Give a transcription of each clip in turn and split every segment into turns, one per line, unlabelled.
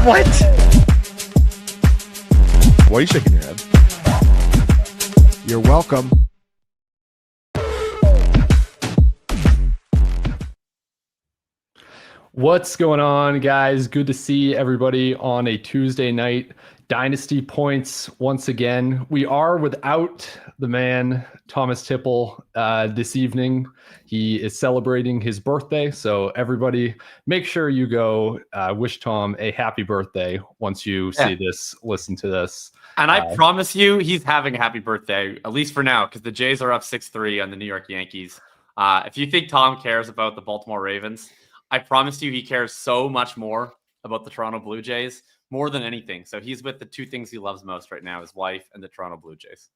What? Why are you shaking your head?
You're welcome.
What's going on, guys? Good to see everybody on a Tuesday night. Dynasty Points once again. We are without the man, Thomas Tipple, this evening. He is celebrating his birthday, so everybody make sure you go wish Tom a happy birthday once you see this, listen to this.
And I promise you, he's having a happy birthday, at least for now, because the Jays are up 6-3 on the New York Yankees. If you think Tom cares about the Baltimore Ravens, I promise you he cares so much more about the Toronto Blue Jays, more than anything. So he's with the two things he loves most right now, his wife and the Toronto Blue Jays.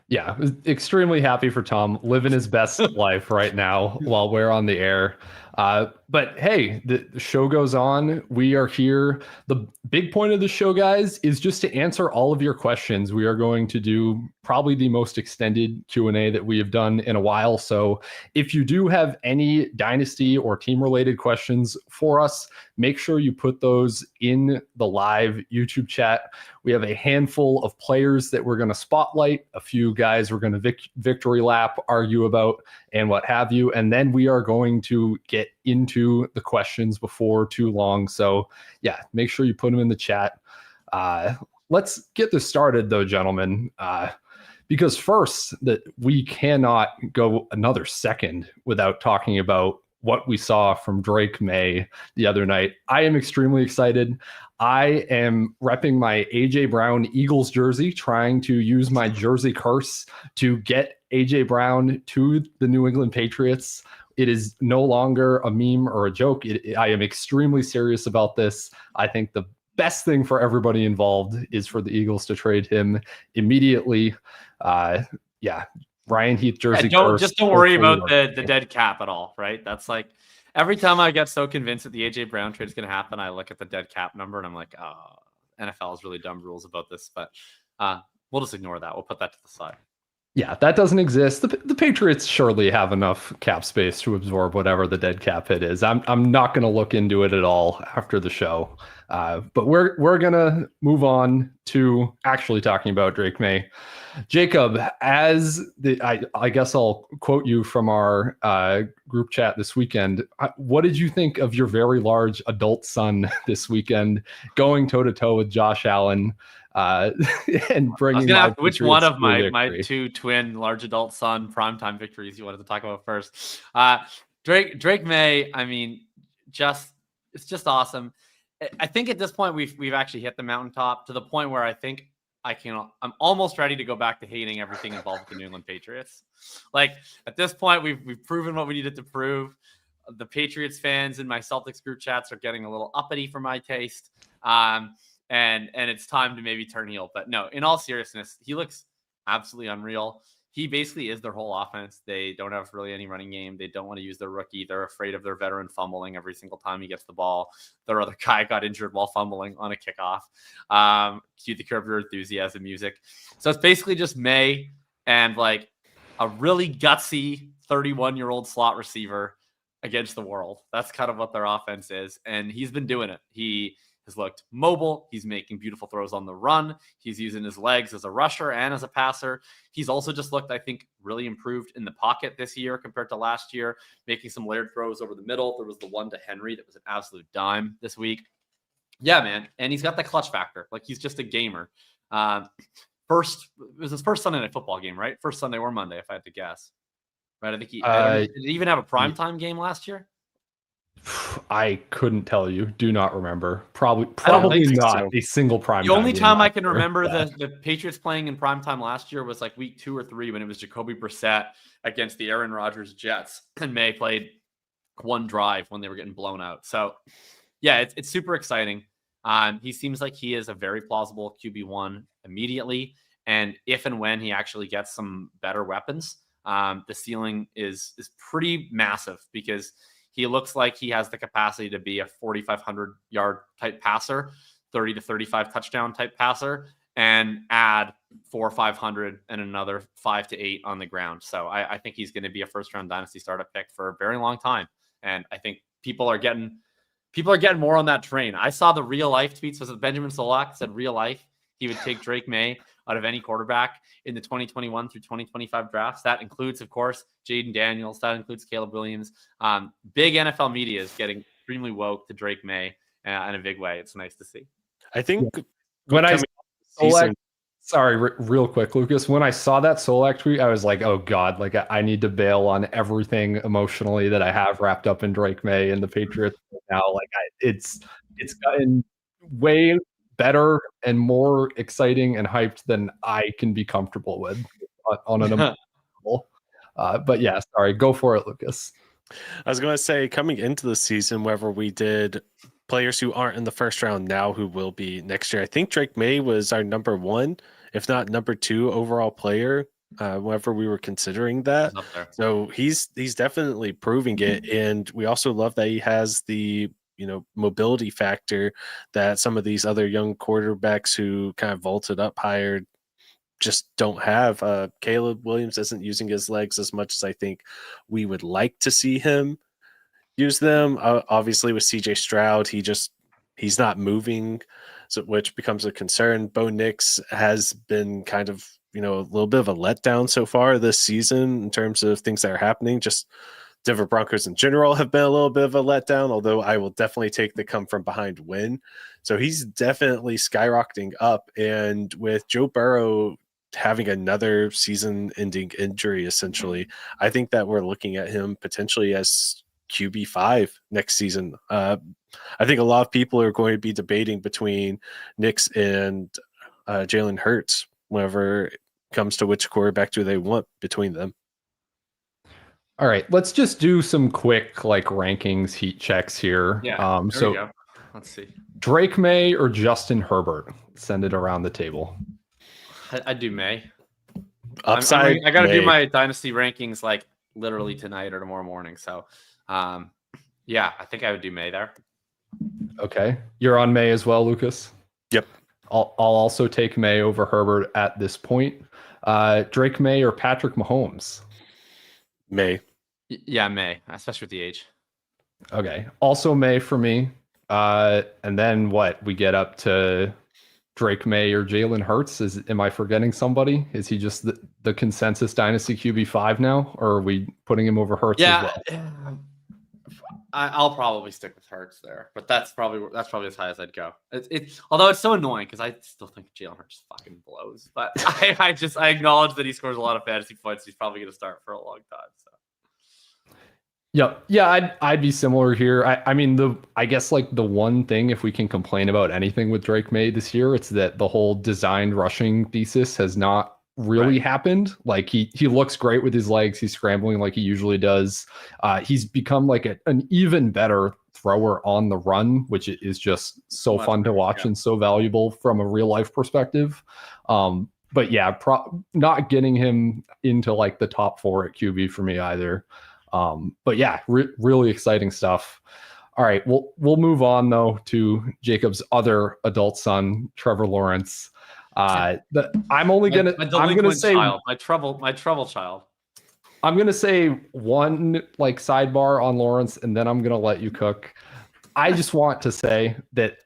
Yeah, extremely happy for Tom, living his best life right now while we're on the air. But hey, the show goes on. We are here. The big point of the show, guys, is just to answer all of your questions. We are going to do probably the most extended Q&A that we have done in a while. So if you do have any dynasty or team related questions for us, make sure you put those in the live YouTube chat. We have a handful of players that we're going to spotlight, a few guys we're going to victory lap, argue about, and what have you. And then we are going to get into the questions before too long. So yeah, make sure you put them in the chat. Let's get this started though, gentlemen. Because first, that we cannot go another second without talking about what we saw from Drake Maye the other night. I am extremely excited. I am repping my AJ Brown Eagles jersey, trying to use my jersey curse to get AJ Brown to the New England Patriots. It is no longer a meme or a joke. I am extremely serious about this. I think the best thing for everybody involved is for the Eagles to trade him immediately. Ryan Heath jersey.
Just don't worry about the dead cap at all, right? That's like every time I get so convinced that the AJ Brown trade is going to happen, I look at the dead cap number and I'm like, oh, NFL has really dumb rules about this, but we'll just ignore that. We'll put that to the side.
Yeah, that doesn't exist. The Patriots surely have enough cap space to absorb whatever the dead cap hit is. I'm not going to look into it at all after the show. But we're going to move on to actually talking about Drake Maye. Jacob, I guess I'll quote you from our group chat this weekend. What did you think of your very large adult son this weekend going toe-to-toe with Josh Allen? And bringing
which one of my two twin large adult son primetime victories you wanted to talk about first? Drake Maye, I mean, it's just awesome. I think at this point we've actually hit the mountaintop to the point where I think I'm almost ready to go back to hating everything involved with the New England Patriots. Like at this point, we've proven what we needed to prove. The Patriots fans in my Celtics group chats are getting a little uppity for my taste. And it's time to maybe turn heel. But no, in all seriousness, he looks absolutely unreal. He basically is their whole offense. They don't have really any running game. They don't want to use their rookie. They're afraid of their veteran fumbling every single time he gets the ball. Their other guy got injured while fumbling on a kickoff. Cue the Curb Your Enthusiasm music. So it's basically just Maye and like a really gutsy 31-year-old slot receiver against the world. That's kind of what their offense is. And he's been doing it. He has looked mobile. He's making beautiful throws on the run. He's using his legs as a rusher and as a passer. He's also just looked, I think, really improved in the pocket this year compared to last year, making some layered throws over the middle. There was the one to Henry that was an absolute dime this week. Yeah, man. And he's got the clutch factor. Like he's just a gamer. It was his first Sunday night football game, right? First Sunday or Monday, if I had to guess. Right? I think did he even have a primetime game last year?
I couldn't tell you. Do not remember. Probably not a single prime.
The only time I can remember the Patriots playing in primetime last year was like week 2 or 3 when it was Jacoby Brissett against the Aaron Rodgers Jets, and Maye played one drive when they were getting blown out. So yeah, it's super exciting. He seems like he is a very plausible QB1 immediately, and if and when he actually gets some better weapons, the ceiling is pretty massive because he looks like he has the capacity to be a 4,500 yard type passer, 30 to 35 touchdown type passer, and add 400 or 500 and another 5 to 8 on the ground. So I think he's going to be a first round dynasty startup pick for a very long time. And I think people are getting people are getting more on that train. I saw the real life tweets. Was it Benjamin Solak said real life? He would take Drake Maye out of any quarterback in the 2021 through 2025 drafts. That includes, of course, Jaden Daniels. That includes Caleb Williams. Big NFL media is getting extremely woke to Drake Maye in a big way. It's nice to see.
I think
when I
season,
sorry, real quick, Lucas, when I saw that Solak tweet, I was like, oh God, like I need to bail on everything emotionally that I have wrapped up in Drake Maye and the Patriots now. Like it's gotten way better and more exciting and hyped than I can be comfortable with on an emotional level. But yeah, sorry, go for it, Lucas.
I was going to say, coming into the season, wherever we did players who aren't in the first round now who will be next year, I think Drake Maye was our number 1, if not number 2 overall player, whenever we were considering that. So he's definitely proving it. And we also love that he has the mobility factor that some of these other young quarterbacks who kind of vaulted up higher just don't have. Caleb Williams isn't using his legs as much as I think we would like to see him use them. Obviously with CJ Stroud, he's not moving, so which becomes a concern. Bo Nix has been kind of a little bit of a letdown so far this season in terms of things that are happening. Just Denver Broncos in general have been a little bit of a letdown, although I will definitely take the come from behind win. So he's definitely skyrocketing up. And with Joe Burrow having another season-ending injury, essentially, I think that we're looking at him potentially as QB5 next season. I think a lot of people are going to be debating between Nix and Jalen Hurts whenever it comes to which quarterback do they want between them.
All right, let's just do some quick rankings, heat checks here.
Yeah. So let's see.
Drake Maye or Justin Herbert? Send it around the table.
I'd do Maye.
Upside.
I got to do my dynasty rankings literally tonight or tomorrow morning. So, yeah, I think I would do Maye there.
Okay, you're on Maye as well, Lucas.
Yep.
I'll also take Maye over Herbert at this point. Drake Maye or Patrick Mahomes?
Maye.
Yeah, Maye, especially with the age.
Okay. Also Maye for me. And then what? We get up to Drake Maye or Jalen Hurts. Am I forgetting somebody? Is he just the consensus dynasty QB5 now? Or are we putting him over Hurts as well?
I'll probably stick with Hurts there, but that's probably as high as I'd go. Although it's so annoying because I still think Jalen Hurts fucking blows. But I acknowledge that he scores a lot of fantasy points. He's probably going to start for a long time. So.
Yeah, I'd be similar here. I guess the one thing, if we can complain about anything with Drake Maye this year, it's that the whole designed rushing thesis has not really happened. He looks great with his legs. He's scrambling like he usually does. He's become an even better thrower on the run, which is just so fun to watch and so valuable from a real life perspective. But yeah, not getting him into the top 4 at QB for me either. But yeah, really exciting stuff. All right, we'll move on though to Jacob's other adult son, Trevor Lawrence. I'm gonna say
my trouble child.
I'm gonna say one sidebar on Lawrence, and then I'm gonna let you cook. I just want to say that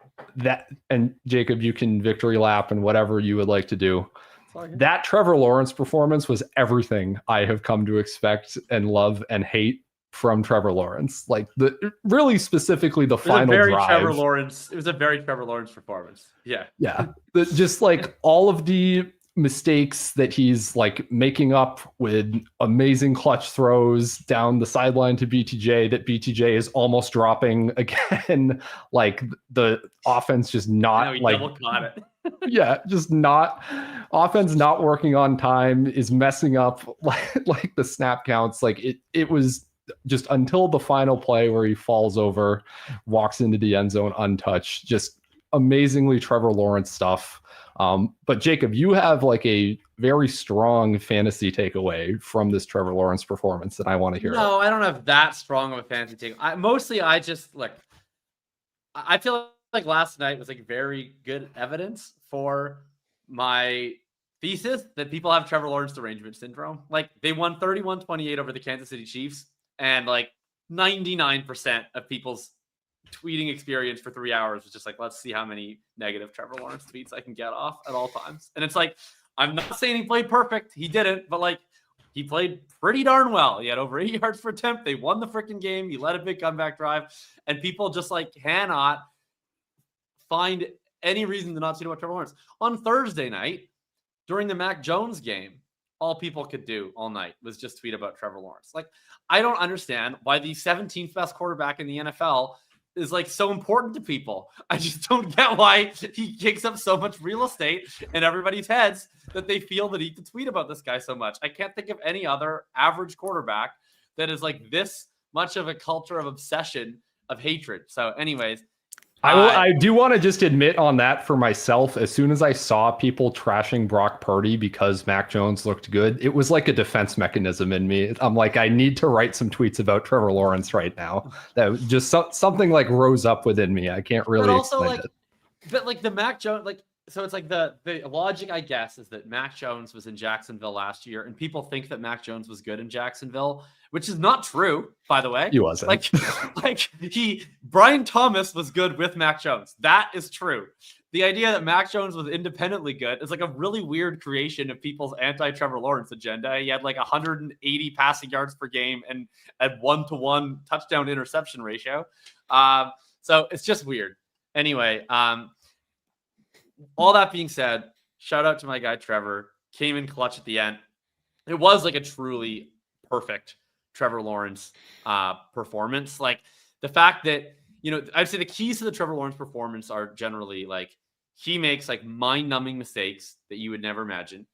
and Jacob, you can victory lap and whatever you would like to do. That Trevor Lawrence performance was everything I have come to expect and love and hate from Trevor Lawrence. Really specifically the final drive.
It was a very Trevor Lawrence performance. Yeah.
Yeah. Just all of the mistakes that he's making up with amazing clutch throws down the sideline to BTJ that BTJ is almost dropping again. The offense just not
double caught it.
Yeah, just not offense not working on time, is messing up the snap counts. It was just until the final play where he falls over, walks into the end zone untouched. Just amazingly Trevor Lawrence stuff. But Jacob, you have a very strong fantasy takeaway from this Trevor Lawrence performance, and I want to hear it.
No, I don't have that strong of a fantasy takeaway. I just I feel like last night was very good evidence for my thesis that people have Trevor Lawrence derangement syndrome. They won 31-28 over the Kansas City Chiefs, and 99% of people's tweeting experience for 3 hours was just like, let's see how many negative Trevor Lawrence tweets I can get off at all times. And it's like, I'm not saying he played perfect. He didn't, but like, he played pretty darn well. He had over 8 yards per attempt. They won the freaking game. He led a big comeback drive, and people just like cannot find any reason to not tweet about Trevor Lawrence. On Thursday night, during the Mac Jones game, all people could do all night was just tweet about Trevor Lawrence. Like, I don't understand why the 17th best quarterback in the NFL is like so important to people. I just don't get why he takes up so much real estate in everybody's heads that they feel the need to tweet about this guy so much. I can't think of any other average quarterback that is like this much of a culture of obsession of hatred. So anyways,
I do want to just admit on that for myself, as soon as I saw people trashing Brock Purdy because Mac Jones looked good, it was like a defense mechanism in me. I'm like, I need to write some tweets about Trevor Lawrence right now. That was just something like rose up within me. I can't really explain it.
But like the Mac Jones, like, so it's like the logic, I guess, is that Mac Jones was in Jacksonville last year, and people think that Mac Jones was good in Jacksonville, which is not true, by the way.
He wasn't.
Like Brian Thomas was good with Mac Jones. That is true. The idea that Mac Jones was independently good is like a really weird creation of people's anti-Trevor Lawrence agenda. He had like 180 passing yards per game and at 1-to-1 touchdown interception ratio. So it's just weird. Anyway, all that being said, shout out to my guy Trevor. Came in clutch at the end. It was like a truly perfect Trevor Lawrence performance. Like the fact that, you know, I'd say the keys to the Trevor Lawrence performance are generally like he makes like mind-numbing mistakes that you would never imagine.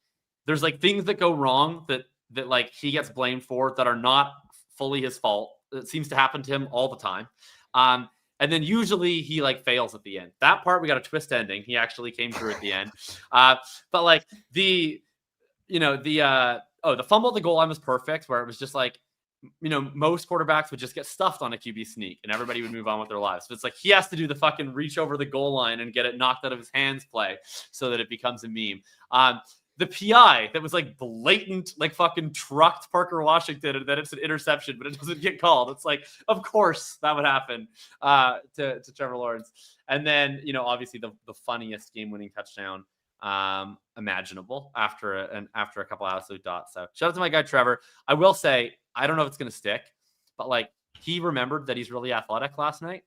There's like things that go wrong that like he gets blamed for that are not fully his fault. It seems to happen to him all the time. And then usually he like fails at the end. That part, we got a twist ending. He actually came through at the end. But like the fumble at the goal line was perfect, where it was just like, you know, most quarterbacks would just get stuffed on a QB sneak and everybody would move on with their lives. But it's like he has to do the fucking reach over the goal line and get it knocked out of his hands play so that it becomes a meme. The PI that was like blatant, like fucking trucked Parker Washington and then it's an interception, but it doesn't get called. It's like, of course that would happen to Trevor Lawrence. And then, you know, obviously the funniest game-winning touchdown imaginable after a couple absolute dots. So shout out to my guy Trevor. I will say, I don't know if it's going to stick, but like he remembered that he's really athletic last night.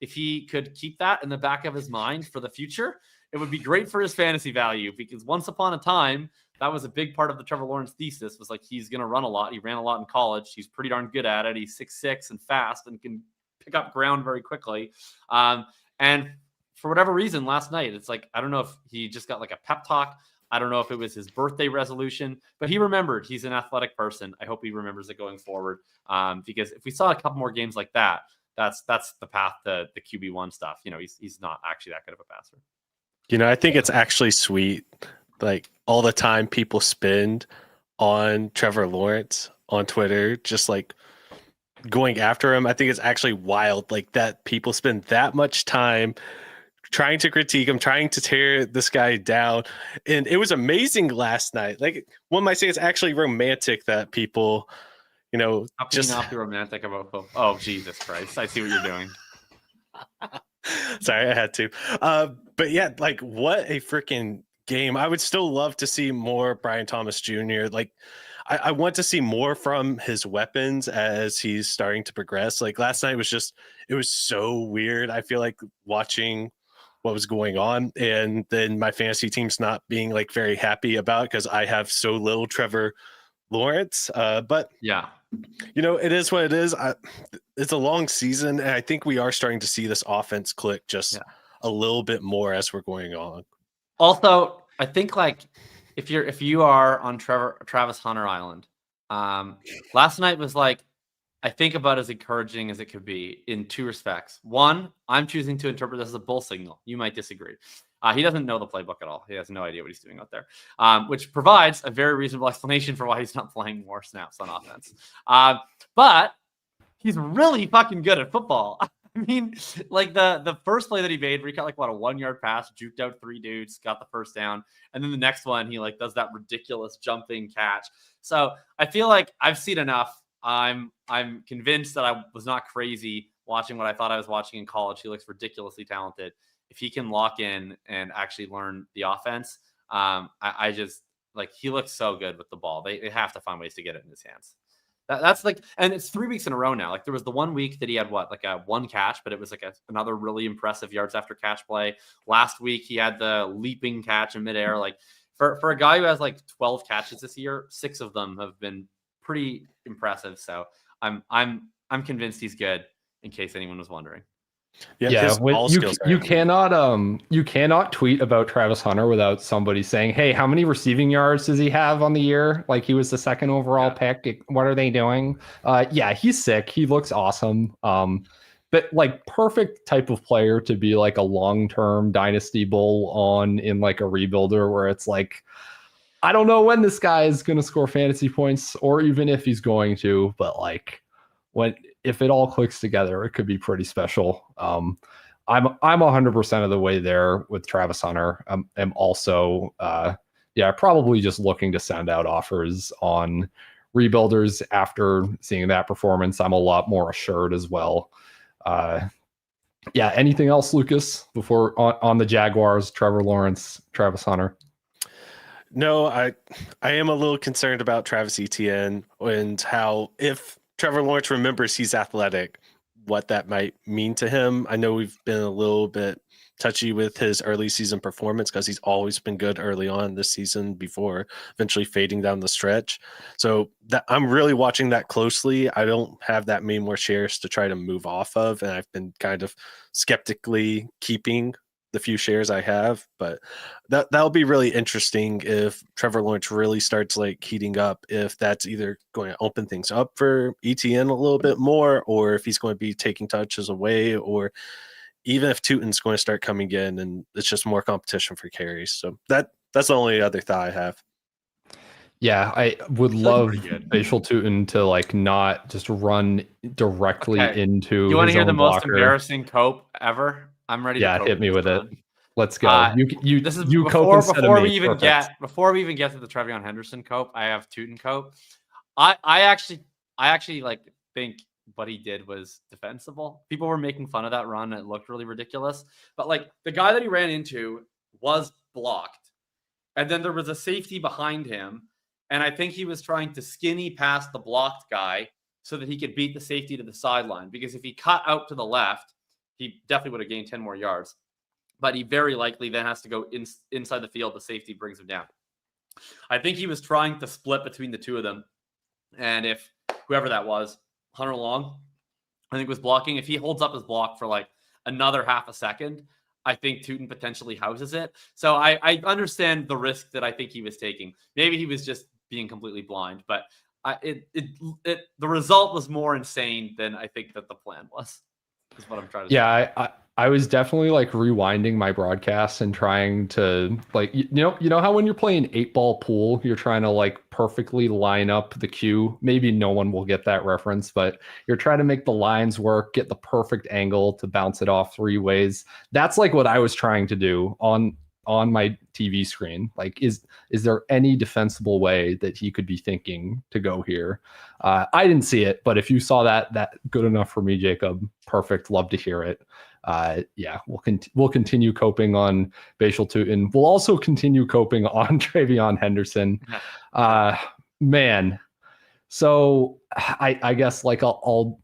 If he could keep that in the back of his mind for the future, it would be great for his fantasy value, because once upon a time, that was a big part of the Trevor Lawrence thesis, was like, he's going to run a lot. He ran a lot in college. He's pretty darn good at it. He's 6'6" and fast and can pick up ground very quickly. And for whatever reason last night, it's like, I don't know if he just got like a pep talk. I don't know if it was his birthday resolution, but he remembered he's an athletic person. I hope he remembers it going forward. Because if we saw a couple more games like that, that's the path to the QB1 stuff. You know, he's not actually that good of a passer.
You know, I think it's actually sweet, like all the time people spend on Trevor Lawrence on Twitter, just like going after him. I think it's actually wild, like that people spend that much time trying to critique him, trying to tear this guy down. And it was amazing last night. Like, one might say it's actually romantic that people, you know,
how can you not be romantic about football? Oh, Jesus Christ. I see what you're doing.
Sorry, I had to. But yeah, like what a freaking game. I would still love to see more Brian Thomas Jr. Like I want to see more from his weapons as he's starting to progress. Like last night was just, it was so weird. I feel like watching what was going on, and then my fantasy team's not being like very happy about it because I have so little Trevor Lawrence. But
yeah,
you know, it is what it is. It's a long season, and I think we are starting to see this offense click just a little bit more as we're going on.
Also, I think like if you are on Travis Hunter Island, last night was like, I think about as encouraging as it could be in two respects. One, I'm choosing to interpret this as a bull signal. You might disagree. He doesn't know the playbook at all. He has no idea what he's doing out there, which provides a very reasonable explanation for why he's not playing more snaps on offense. But he's really fucking good at football. I mean, like the first play that he made, where he got like a 1 yard pass, juked out 3 dudes, got the first down, and then the next one he like does that ridiculous jumping catch. So I feel like I've seen enough. I'm convinced that I was not crazy watching what I thought I was watching in college. He looks ridiculously talented. If he can lock in and actually learn the offense, I just like, he looks so good with the ball. They have to find ways to get it in his hands. That's like, and it's 3 weeks in a row now. Like there was the 1 week that he had a one catch, but it was like another really impressive yards after catch play. Last week he had the leaping catch in midair. Like for a guy who has like 12 catches this year, 6 of them have been pretty impressive. So I'm convinced he's good, in case anyone was wondering.
Yeah, you cannot tweet about Travis Hunter without somebody saying, "Hey, how many receiving yards does he have on the year? Like he was the 2nd overall pick. What are they doing?" Yeah, he's sick. He looks awesome. But like perfect type of player to be like a long-term dynasty bull on in like a rebuilder where it's like, I don't know when this guy is going to score fantasy points or even if he's going to, but like if it all clicks together, it could be pretty special. I'm 100% of the way there with Travis Hunter. I'm also, probably just looking to send out offers on rebuilders after seeing that performance. I'm a lot more assured as well. Anything else, Lucas, before on the Jaguars, Trevor Lawrence, Travis Hunter?
No, I am a little concerned about Travis Etienne and how, if Trevor Lawrence remembers he's athletic, what that might mean to him. I know we've been a little bit touchy with his early season performance because he's always been good early on this season before eventually fading down the stretch. So I'm really watching that closely. I don't have that many more shares to try to move off of, and I've been kind of skeptically keeping the few shares I have, but that'll be really interesting if Trevor Lawrence really starts like heating up, if that's either going to open things up for ETN a little bit more, or if he's going to be taking touches away, or even if Tootin's going to start coming in and it's just more competition for carries. So that's the only other thought I have.
Yeah, I would love Facial Tootin to like not just run directly into.
You want to hear the most
blocker.
Embarrassing cope ever? I'm ready.
Yeah, hit me with it. Let's go.
This is before we even get to the TreVeyon Henderson cope. I have Tootin cope. I actually like think what he did was defensible. People were making fun of that run. It looked really ridiculous. But like the guy that he ran into was blocked, and then there was a safety behind him, and I think he was trying to skinny past the blocked guy so that he could beat the safety to the sideline. Because if he cut out to the left, he definitely would have gained 10 more yards. But he very likely then has to go inside the field. The safety brings him down. I think he was trying to split between the two of them. And if whoever that was, Hunter Long, I think was blocking. If he holds up his block for like another half a second, I think Tootin potentially houses it. So I understand the risk that I think he was taking. Maybe he was just being completely blind, but the result was more insane than I think that the plan was. Is what I'm trying to say.
Yeah, I was definitely like rewinding my broadcasts and trying to like, you know how when you're playing 8-ball pool, you're trying to like perfectly line up the cue. Maybe no one will get that reference, but you're trying to make the lines work, get the perfect angle to bounce it off 3 ways. That's like what I was trying to do on my TV screen. Like, is there any defensible way that he could be thinking to go here? I didn't see it, but if you saw that good enough for me, Jacob, perfect. Love to hear it. We'll continue coping on Facial Tootin. We'll also continue coping on TreVeyon Henderson. Man. So I guess like I'll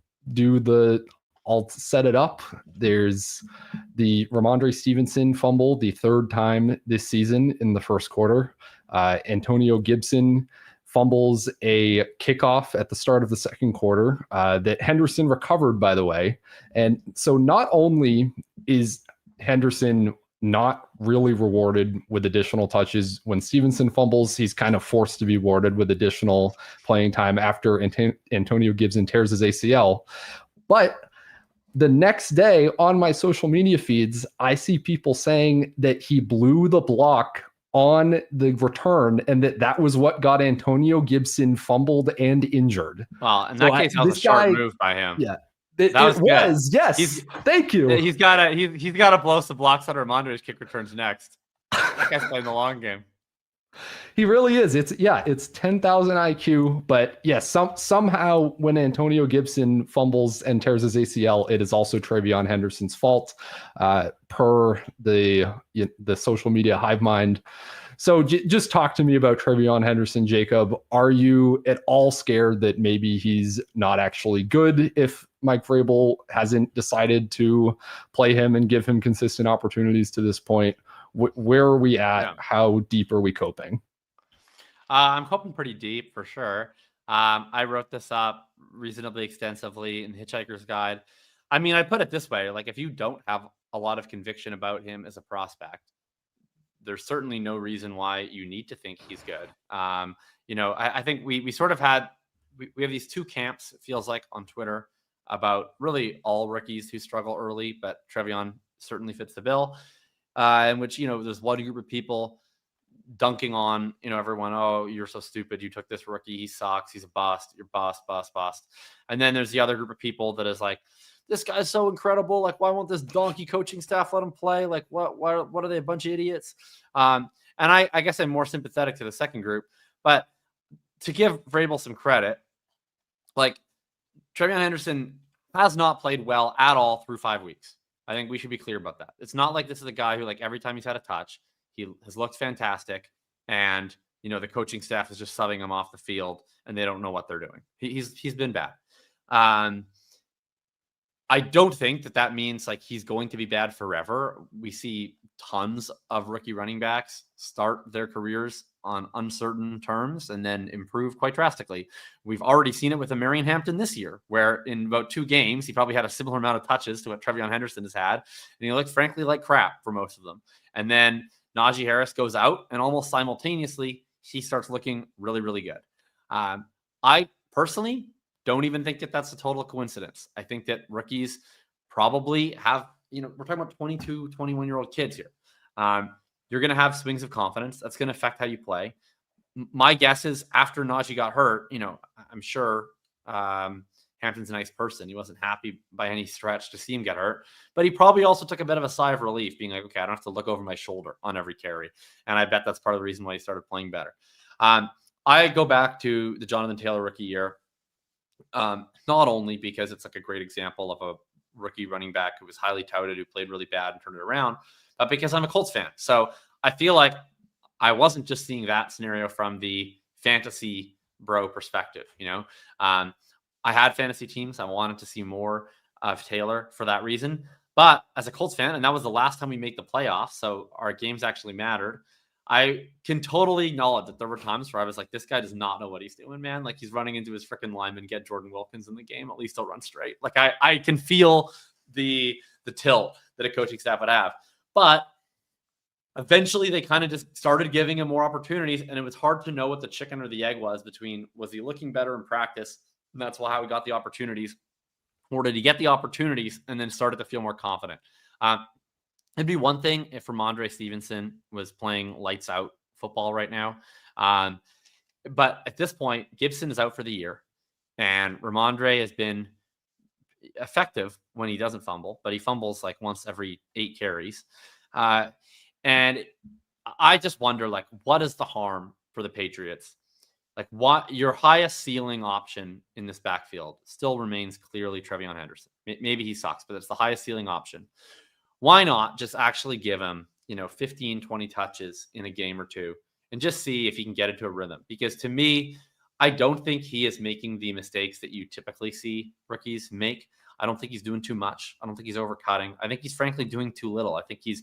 set it up. There's the Ramondre Stevenson fumble, the 3rd time this season in the first quarter. Antonio Gibson fumbles a kickoff at the start of the second quarter that Henderson recovered, by the way. And so not only is Henderson not really rewarded with additional touches when Stevenson fumbles, he's kind of forced to be rewarded with additional playing time after Antonio Gibson tears his ACL. But the next day on my social media feeds, I see people saying that he blew the block on the return and that was what got Antonio Gibson fumbled and injured.
Well, in that case, that was a short move by him.
Yeah. It was, yes. Thank you.
He's got to blow some blocks on Ramondre's kick returns next. That guy's playing the long game.
He really is. It's 10,000 IQ, but yes, somehow when Antonio Gibson fumbles and tears his ACL, it is also TreVeyon Henderson's fault, per the social media hive mind. So just talk to me about TreVeyon Henderson, Jacob. Are you at all scared that maybe he's not actually good if Mike Vrabel hasn't decided to play him and give him consistent opportunities to this point? Where are we at? Yeah. How deep are we coping?
I'm coping pretty deep for sure. I wrote this up reasonably extensively in the Hitchhiker's Guide. I mean, I put it this way, like if you don't have a lot of conviction about him as a prospect, there's certainly no reason why you need to think he's good. I think we sort of had, we have these two camps, it feels like, on Twitter about really all rookies who struggle early, but TreVeyon certainly fits the bill, in which, there's one group of people dunking on, everyone. Oh, you're so stupid. You took this rookie. He sucks. He's a bust. You're bust. And then there's the other group of people that is like, this guy's so incredible. Like, why won't this donkey coaching staff let him play? Like, what are they, a bunch of idiots? And I guess I'm more sympathetic to the second group, but to give Vrabel some credit, like TreVeyon Henderson has not played well at all through 5 weeks. I think we should be clear about that. It's not like this is a guy who, like, every time he's had a touch, he has looked fantastic, and the coaching staff is just subbing him off the field, and they don't know what they're doing. He's been bad. I don't think that means like he's going to be bad forever. We see tons of rookie running backs start their careers on uncertain terms and then improve quite drastically. We've already seen it with Marion Hampton this year, where in about 2 games, he probably had a similar amount of touches to what TreVeyon Henderson has had. And he looked frankly like crap for most of them. And then Najee Harris goes out, and almost simultaneously, he starts looking really, really good. I personally don't even think that that's a total coincidence. I think that rookies probably have, we're talking about 22, 21-year-old kids here. You're going to have swings of confidence. That's going to affect how you play. My guess is after Najee got hurt, I'm sure Hampton's a nice person. He wasn't happy by any stretch to see him get hurt, but he probably also took a bit of a sigh of relief, being like, okay, I don't have to look over my shoulder on every carry. And I bet that's part of the reason why he started playing better. I go back to the Jonathan Taylor rookie year, not only because it's like a great example of a rookie running back who was highly touted, who played really bad and turned it around, but because I'm a Colts fan. So I feel like I wasn't just seeing that scenario from the fantasy bro perspective. I had fantasy teams. I wanted to see more of Taylor for that reason. But as a Colts fan, and that was the last time we made the playoffs, so our games actually mattered, I can totally acknowledge that there were times where I was like, this guy does not know what he's doing, man. Like, he's running into his freaking lineman, get Jordan Wilkins in the game. At least he'll run straight. Like, I can feel the tilt that a coaching staff would have. But eventually they kind of just started giving him more opportunities, and it was hard to know what the chicken or the egg was between, was he looking better in practice, and that's how he got the opportunities, or did he get the opportunities and then started to feel more confident? It'd be one thing if Ramondre Stevenson was playing lights out football right now. But at this point, Gibson is out for the year, and Ramondre has been effective when he doesn't fumble, but he fumbles like once every 8 carries. And I just wonder, like, what is the harm for the Patriots? Like, what your highest ceiling option in this backfield still remains clearly TreVeyon Henderson. Maybe he sucks, but it's the highest ceiling option. Why not just actually give him, 15, 20 touches in a game or two and just see if he can get into a rhythm? Because to me, I don't think he is making the mistakes that you typically see rookies make. I don't think he's doing too much. I don't think he's overcutting. I think he's frankly doing too little. I think he's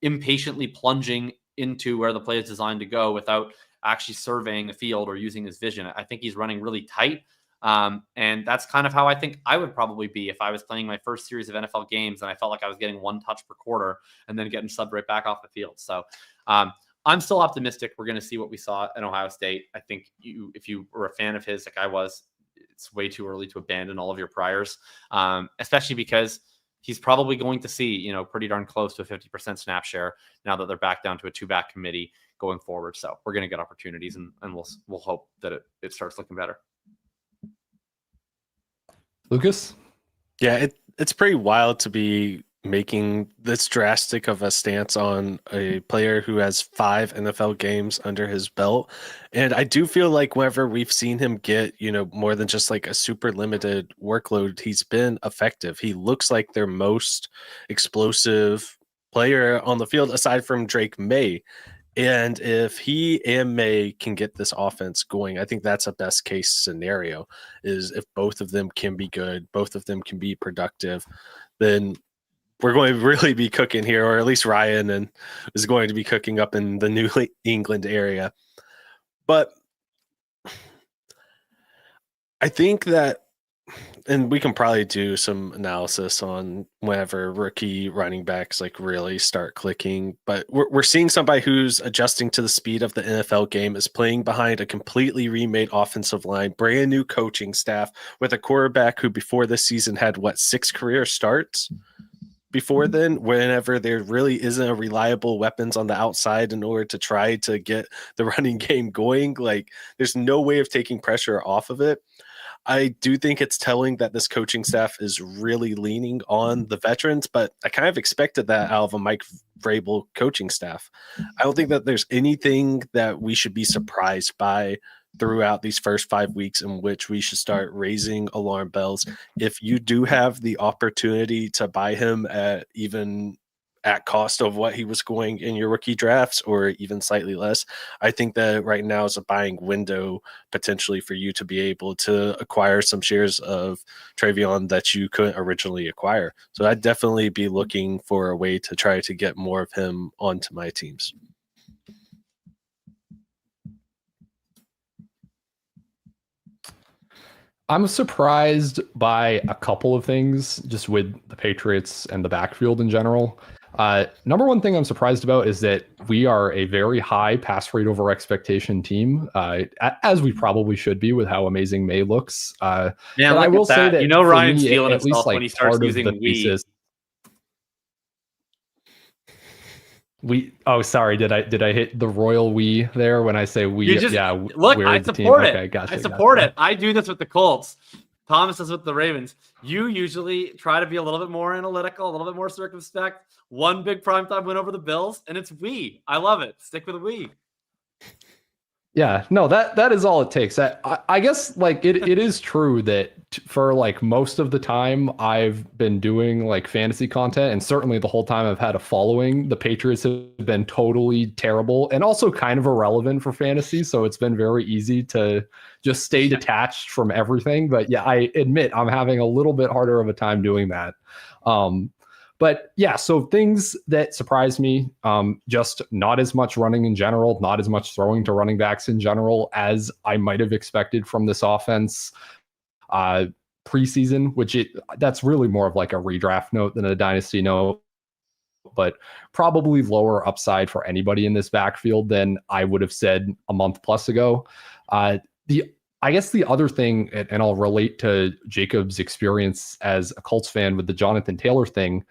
impatiently plunging into where the play is designed to go without actually surveying the field or using his vision. I think he's running really tight. And that's kind of how I think I would probably be if I was playing my first series of NFL games and I felt like I was getting 1 touch per quarter and then getting subbed right back off the field. So I'm still optimistic. We're going to see what we saw at Ohio State. I think if you were a fan of his, like I was, it's way too early to abandon all of your priors, especially because he's probably going to see, pretty darn close to a 50% snap share now that they're back down to a 2-back committee going forward. So we're going to get opportunities, and we'll hope that it starts looking better.
Lucas?
Yeah, it's pretty wild to be making this drastic of a stance on a player who has 5 NFL games under his belt. And I do feel like whenever we've seen him get, more than just like a super limited workload, he's been effective. He looks like their most explosive player on the field aside from Drake Maye. And if he and Maye can get this offense going, I think that's a best case scenario, is if both of them can be good, both of them can be productive, then we're going to really be cooking here, or at least Ryan is going to be cooking up in the New England area. But I think that, and we can probably do some analysis on whenever rookie running backs like really start clicking, but we're seeing somebody who's adjusting to the speed of the NFL game, is playing behind a completely remade offensive line, brand new coaching staff, with a quarterback who before this season had 6 career starts before then, whenever there really isn't a reliable weapons on the outside in order to try to get the running game going. Like, there's no way of taking pressure off of it. I do think it's telling that this coaching staff is really leaning on the veterans, but I kind of expected that out of a Mike Vrabel coaching staff. I don't think that there's anything that we should be surprised by throughout these first 5 weeks in which we should start raising alarm bells. If you do have the opportunity to buy him at cost of what he was going in your rookie drafts, or even slightly less, I think that right now is a buying window potentially for you to be able to acquire some shares of TreVeyon that you couldn't originally acquire. So I'd definitely be looking for a way to try to get more of him onto my teams.
I'm surprised by a couple of things just with the Patriots and the backfield in general. Number one thing I'm surprised about is that we are a very high pass rate over expectation team, as we probably should be with how amazing Maye looks.
Yeah, I will say that Ryan's feeling
at least
himself when he starts using we.
Sorry, did I hit the royal we there when I say we?
Look, I support it. Okay, gotcha, I support it. I do this with the Colts. Thomas is with the Ravens. You usually try to be a little bit more analytical, a little bit more circumspect. One big primetime win over the Bills, and it's we. I love it. Stick with the we.
Yeah, no, that is all it takes. I guess like it is true that for like most of the time I've been doing like fantasy content, and certainly the whole time I've had a following, the Patriots have been totally terrible and also kind of irrelevant for fantasy. So it's been very easy to just stay detached from everything. But yeah, I admit I'm having a little bit harder of a time doing that. But yeah, so things that surprised me, just not as much running in general, not as much throwing to running backs in general as I might have expected from this offense preseason, that's really more of like a redraft note than a dynasty note, but probably lower upside for anybody in this backfield than I would have said a month plus ago. I guess the other thing, and I'll relate to Jacob's experience as a Colts fan with the Jonathan Taylor thing,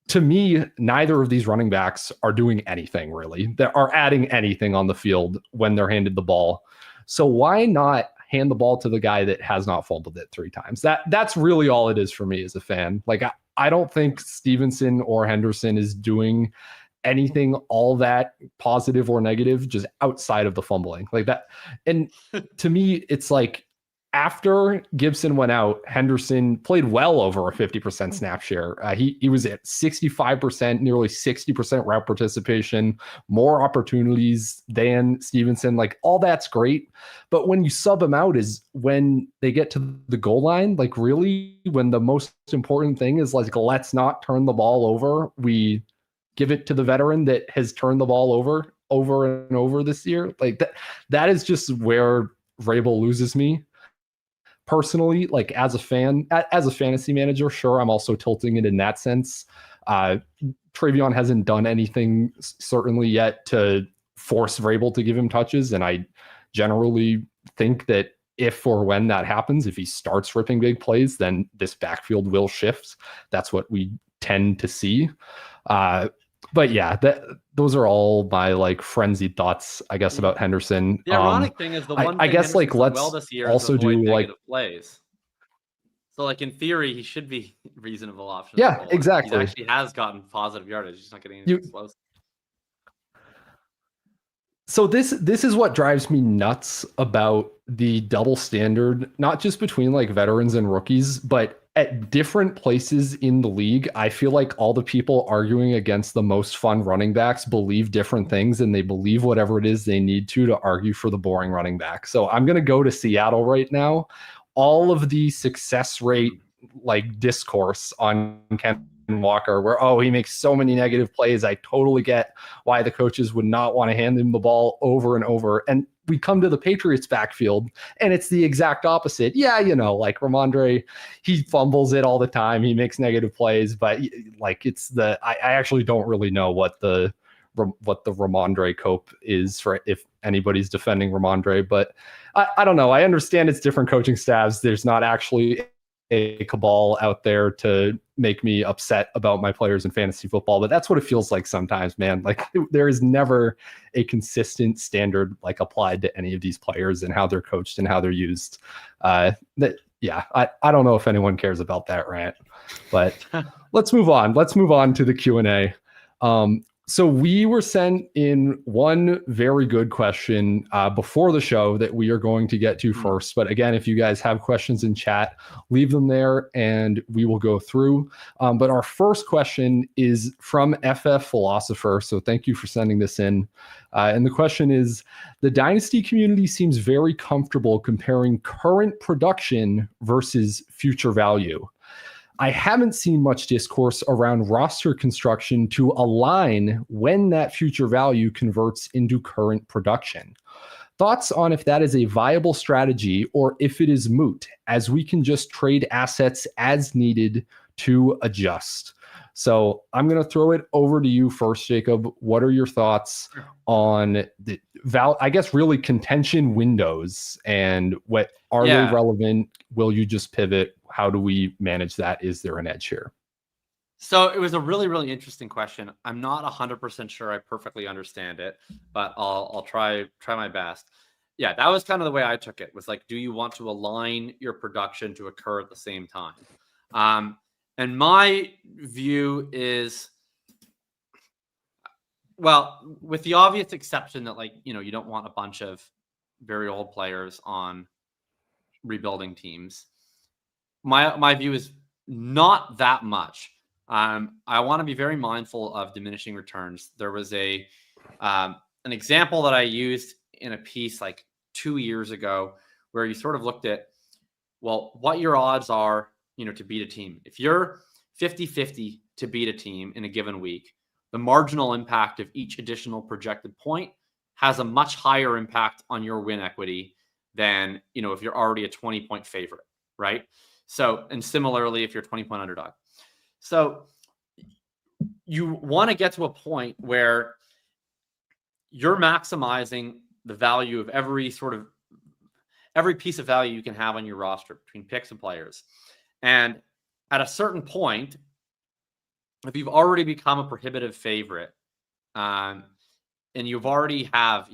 to me, neither of these running backs are doing anything really. They are adding anything on the field when they're handed the ball. So why not hand the ball to the guy that has not fumbled it 3 times? That's really all it is for me as a fan. Like, I don't think Stevenson or Henderson is doing anything all that positive or negative just outside of the fumbling like that. And to me, it's like after Gibson went out, Henderson played well over a 50% snap share. He was at 65%, nearly 60% route participation, more opportunities than Stevenson. Like, all that's great. But when you sub him out is when they get to the goal line, like really when the most important thing is like, let's not turn the ball over. We give it to the veteran that has turned the ball over and over this year. Like that is just where Vrabel loses me personally. Like as a fan, as a fantasy manager, sure, I'm also tilting it in that sense. TreVeyon hasn't done anything certainly yet to force Vrabel to give him touches. And I generally think that if or when that happens, if he starts ripping big plays, then this backfield will shift. That's what we tend to see. But yeah, those are all my like frenzied thoughts, I guess, about Henderson.
The ironic thing is the one
I guess like let's
well this year
also do like
plays. So, like, in theory, he should be reasonable option.
Yeah, exactly.
He actually has gotten positive yardage. He's not getting any explosive.
So this is what drives me nuts about the double standard, not just between like veterans and rookies, but at different places in the league. I feel like all the people arguing against the most fun running backs believe different things, and they believe whatever it is they need to argue for the boring running back. So I'm going to go to Seattle right now. All of the success rate like discourse on Ken Walker, where, oh, he makes so many negative plays. I totally get why the coaches would not want to hand him the ball over and over. And we come to the Patriots backfield and it's the exact opposite. Yeah, like Ramondre, he fumbles it all the time. He makes negative plays, but like I actually don't really know what the Ramondre cope is for if anybody's defending Ramondre, but I don't know. I understand it's different coaching staffs. There's not actually a cabal out there to make me upset about my players in fantasy football, but that's what it feels like sometimes, man. Like there is never a consistent standard like applied to any of these players and how they're coached and how they're used. I don't know if anyone cares about that rant, but let's move on. Let's move on to the Q&A. So we were sent in one very good question before the show that we are going to get to first. But again, if you guys have questions in chat, leave them there and we will go through. But our first question is from FF Philosopher. So thank you for sending this in. And the question is, the Dynasty community seems very comfortable comparing current production versus future value. I haven't seen much discourse around roster construction to align when that future value converts into current production. Thoughts on if that is a viable strategy or if it is moot, as we can just trade assets as needed to adjust. So I'm going to throw it over to you first, Jacob. What are your thoughts on the really contention windows, and what are they relevant? Will you just pivot? How do we manage that? Is there an edge here?
So it was a really, really interesting question. I'm not 100% sure I perfectly understand it, but I'll try my best. Yeah, that was kind of the way I took it. Was like, do you want to align your production to occur at the same time? And my view is, well, with the obvious exception that, like, you don't want a bunch of very old players on rebuilding teams. My view is not that much. I want to be very mindful of diminishing returns. There was an example that I used in a piece like 2 years ago where you sort of looked at, well, what your odds are, to beat a team. If you're 50-50 to beat a team in a given week, the marginal impact of each additional projected point has a much higher impact on your win equity than, if you're already a 20-point favorite, right? So, and similarly, if you're a 20-point underdog. So you want to get to a point where you're maximizing the value of every piece of value you can have on your roster between picks and players. And at a certain point, if you've already become a prohibitive favorite, and you've already have,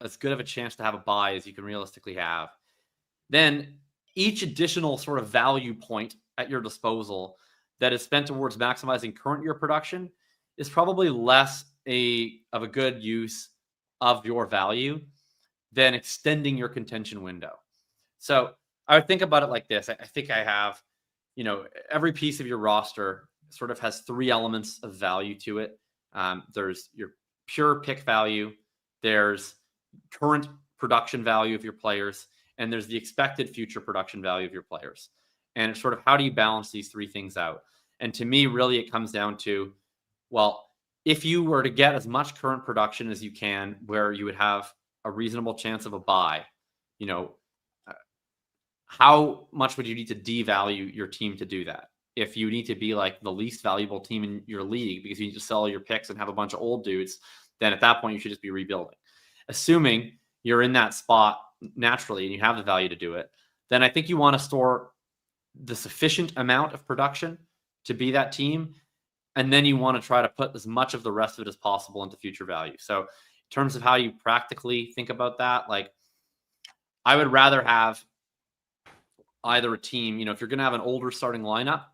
as good of a chance to have a buy as you can realistically have, then each additional sort of value point at your disposal that is spent towards maximizing current year production is probably less of a good use of your value than extending your contention window. So I would think about it like this. I think I have, every piece of your roster sort of has three elements of value to it. There's your pure pick value, there's current production value of your players, and there's the expected future production value of your players. And it's sort of, how do you balance these three things out? And to me, really, it comes down to, well, if you were to get as much current production as you can, where you would have a reasonable chance of a buy, how much would you need to devalue your team to do that? If you need to be like the least valuable team in your league because you need to sell your picks and have a bunch of old dudes, then at that point you should just be rebuilding. Assuming you're in that spot naturally and you have the value to do it, then I think you want to store the sufficient amount of production to be that team. And then you want to try to put as much of the rest of it as possible into future value. So in terms of how you practically think about that, like, I would rather have either a team, if you're going to have an older starting lineup,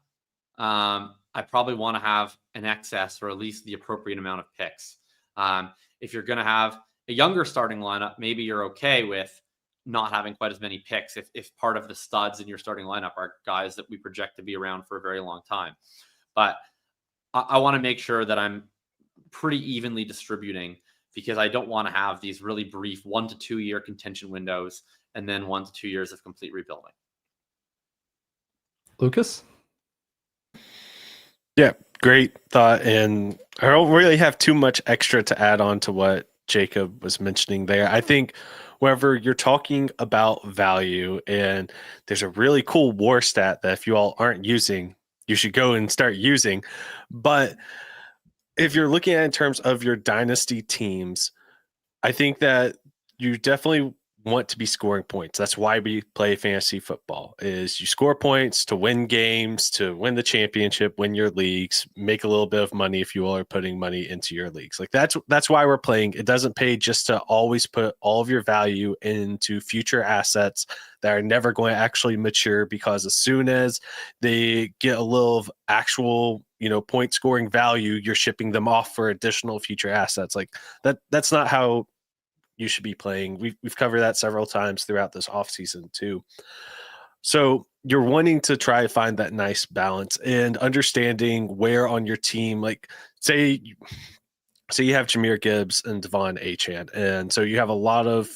I probably want to have an excess or at least the appropriate amount of picks. If you're going to have a younger starting lineup, maybe you're okay with not having quite as many picks if part of the studs in your starting lineup are guys that we project to be around for a very long time. But I want to make sure that I'm pretty evenly distributing, because I don't want to have these really brief 1 to 2 year contention windows and then 1 to 2 years of complete rebuilding.
Lucas?
Yeah, great thought. And I don't really have too much extra to add on to what Jakob was mentioning there. I think whenever you're talking about value, and there's a really cool war stat that if you all aren't using, you should go and start using. But if you're looking at it in terms of your dynasty teams, I think that you definitely want to be scoring points. That's why we play fantasy football, is you score points to win games, to win the championship, win your leagues, make a little bit of money if you all are putting money into your leagues. Like that's why we're playing. It doesn't pay just to always put all of your value into future assets that are never going to actually mature, because as soon as they get a little of actual, point scoring value, you're shipping them off for additional future assets. Like that's not how you should be playing. We've covered that several times throughout this offseason too. So you're wanting to try to find that nice balance and understanding where on your team, like say you have Jahmyr Gibbs and Devon Achane, and so you have a lot of,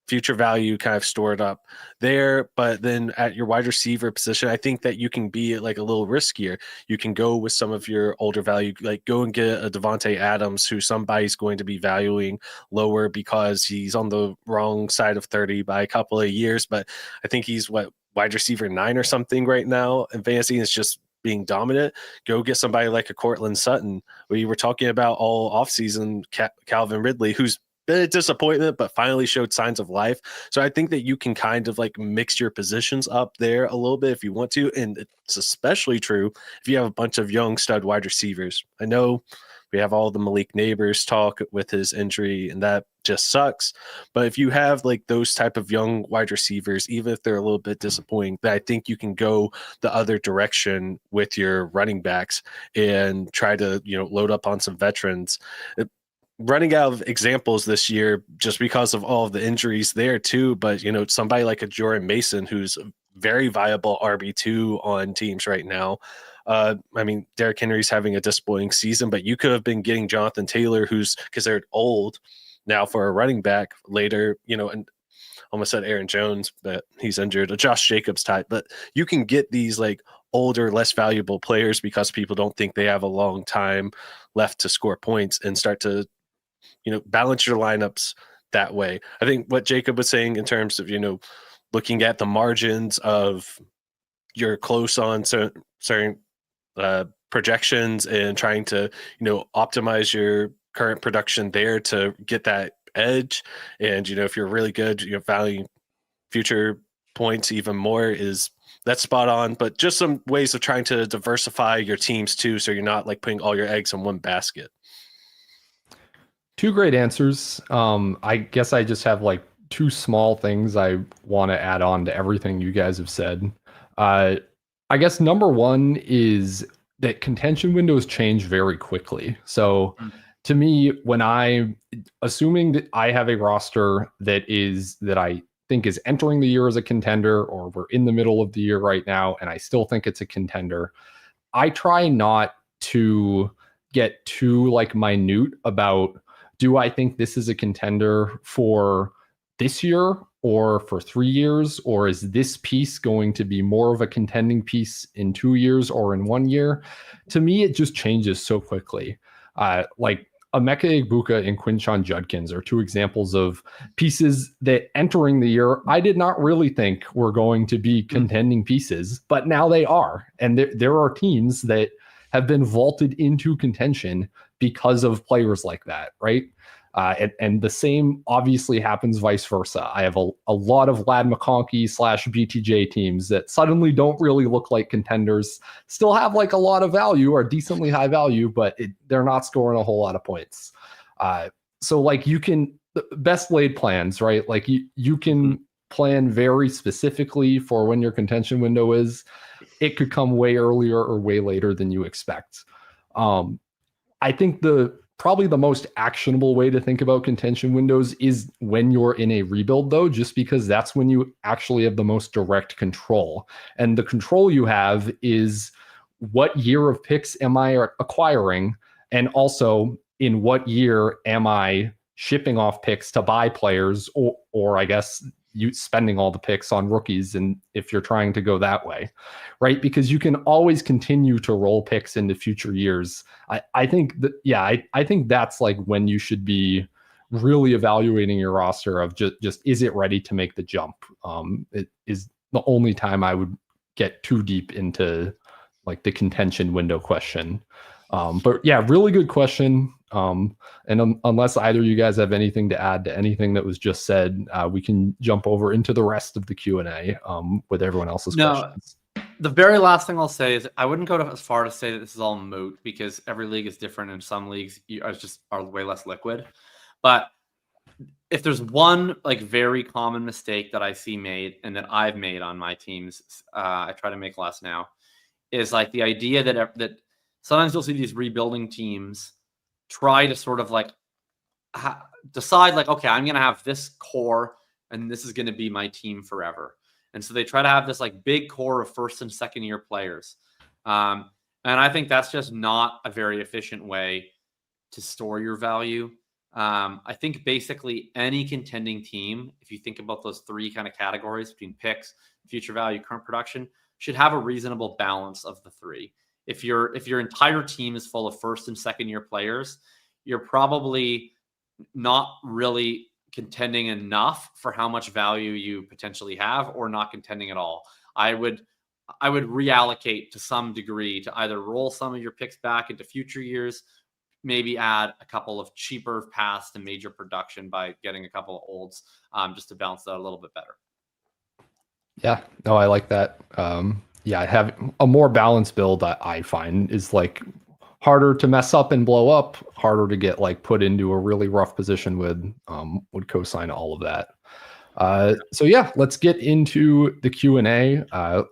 future value kind of stored up there. But then at your wide receiver position, I think that you can be like a little riskier. You can go with some of your older value, like go and get a Devontae Adams, who somebody's going to be valuing lower because he's on the wrong side of 30 by a couple of years. But I think he's wide receiver 9 or something right now. And fantasy is just being dominant. Go get somebody like a Cortland Sutton. We were talking about all offseason Calvin Ridley, who's been a disappointment, but finally showed signs of life. So I think that you can kind of like mix your positions up there a little bit if you want to. And it's especially true if you have a bunch of young stud wide receivers. I know we have all the Malik Neighbors talk with his injury, and that just sucks. But if you have like those type of young wide receivers, even if they're a little bit disappointing, that I think you can go the other direction with your running backs and try to, load up on some veterans. Running out of examples this year just because of all of the injuries there too. But, somebody like a Jordan Mason, who's very viable RB2 on teams right now. Derrick Henry's having a disappointing season, but you could have been getting Jonathan Taylor, who's considered old now for a running back later, and almost said Aaron Jones, but he's injured, a Josh Jacobs type. But you can get these like older, less valuable players because people don't think they have a long time left to score points, and start to balance your lineups that way. I think what Jakob was saying in terms of, looking at the margins of your close on certain projections and trying to, optimize your current production there to get that edge. And, if you're really good, valuing future points even more, that's spot on. But just some ways of trying to diversify your teams too, so you're not like putting all your eggs in one basket.
2 great answers. I guess I just have like 2 small things I want to add on to everything you guys have said. I guess number 1 is that contention windows change very quickly. So to me, when assuming that I have a roster that I think is entering the year as a contender, or we're in the middle of the year right now and I still think it's a contender, I try not to get too like minute about, do I think this is a contender for this year or for 3 years? Or is this piece going to be more of a contending piece in 2 years or in 1 year? To me, it just changes so quickly. Like Emeka Egbuka and Quinshon Judkins are 2 examples of pieces that entering the year, I did not really think were going to be contending pieces, but now they are. And there are teams that have been vaulted into contention because of players like that, right? And the same obviously happens vice versa. I have a lot of Lad McConkey / BTJ teams that suddenly don't really look like contenders, still have like a lot of value or decently high value, but they're not scoring a whole lot of points. So like best laid plans, right? Like you can plan very specifically for when your contention window is, it could come way earlier or way later than you expect. I think probably the most actionable way to think about contention windows is when you're in a rebuild, though, just because that's when you actually have the most direct control. And the control you have is what year of picks am I acquiring? And also in what year am I shipping off picks to buy players, or I guess you spending all the picks on rookies, and if you're trying to go that way, right? Because you can always continue to roll picks into future years. I think that's like when you should be really evaluating your roster of just is it ready to make the jump? It is the only time I would get too deep into like the contention window question. But yeah, really good question. And unless either of you guys have anything to add to anything that was just said, we can jump over into the rest of the Q&A with everyone else's questions.
The very last thing I'll say is I wouldn't go as far to say that this is all moot, because every league is different, and some leagues are way less liquid. But if there's one like very common mistake that I see made and that I've made on my teams, I try to make less now, is like the idea that sometimes you'll see these rebuilding teams try to sort of like decide like, okay, I'm going to have this core and this is going to be my team forever. And so they try to have this like big core of first and second year players. And I think that's just not a very efficient way to store your value. I think basically any contending team, if you think about those three kind of categories between picks, future value, current production, should have a reasonable balance of the three. If your entire team is full of first and second year players, you're probably not really contending enough for how much value you potentially have, or not contending at all. I would reallocate to some degree to either roll some of your picks back into future years, maybe add a couple of cheaper paths to major production by getting a couple of olds, just to balance that a little bit better.
Yeah, no, I like that. Yeah, have a more balanced build I find is like harder to mess up and blow up, harder to get like put into a really rough position with, would co-sign all of that. So yeah, let's get into the Q&A.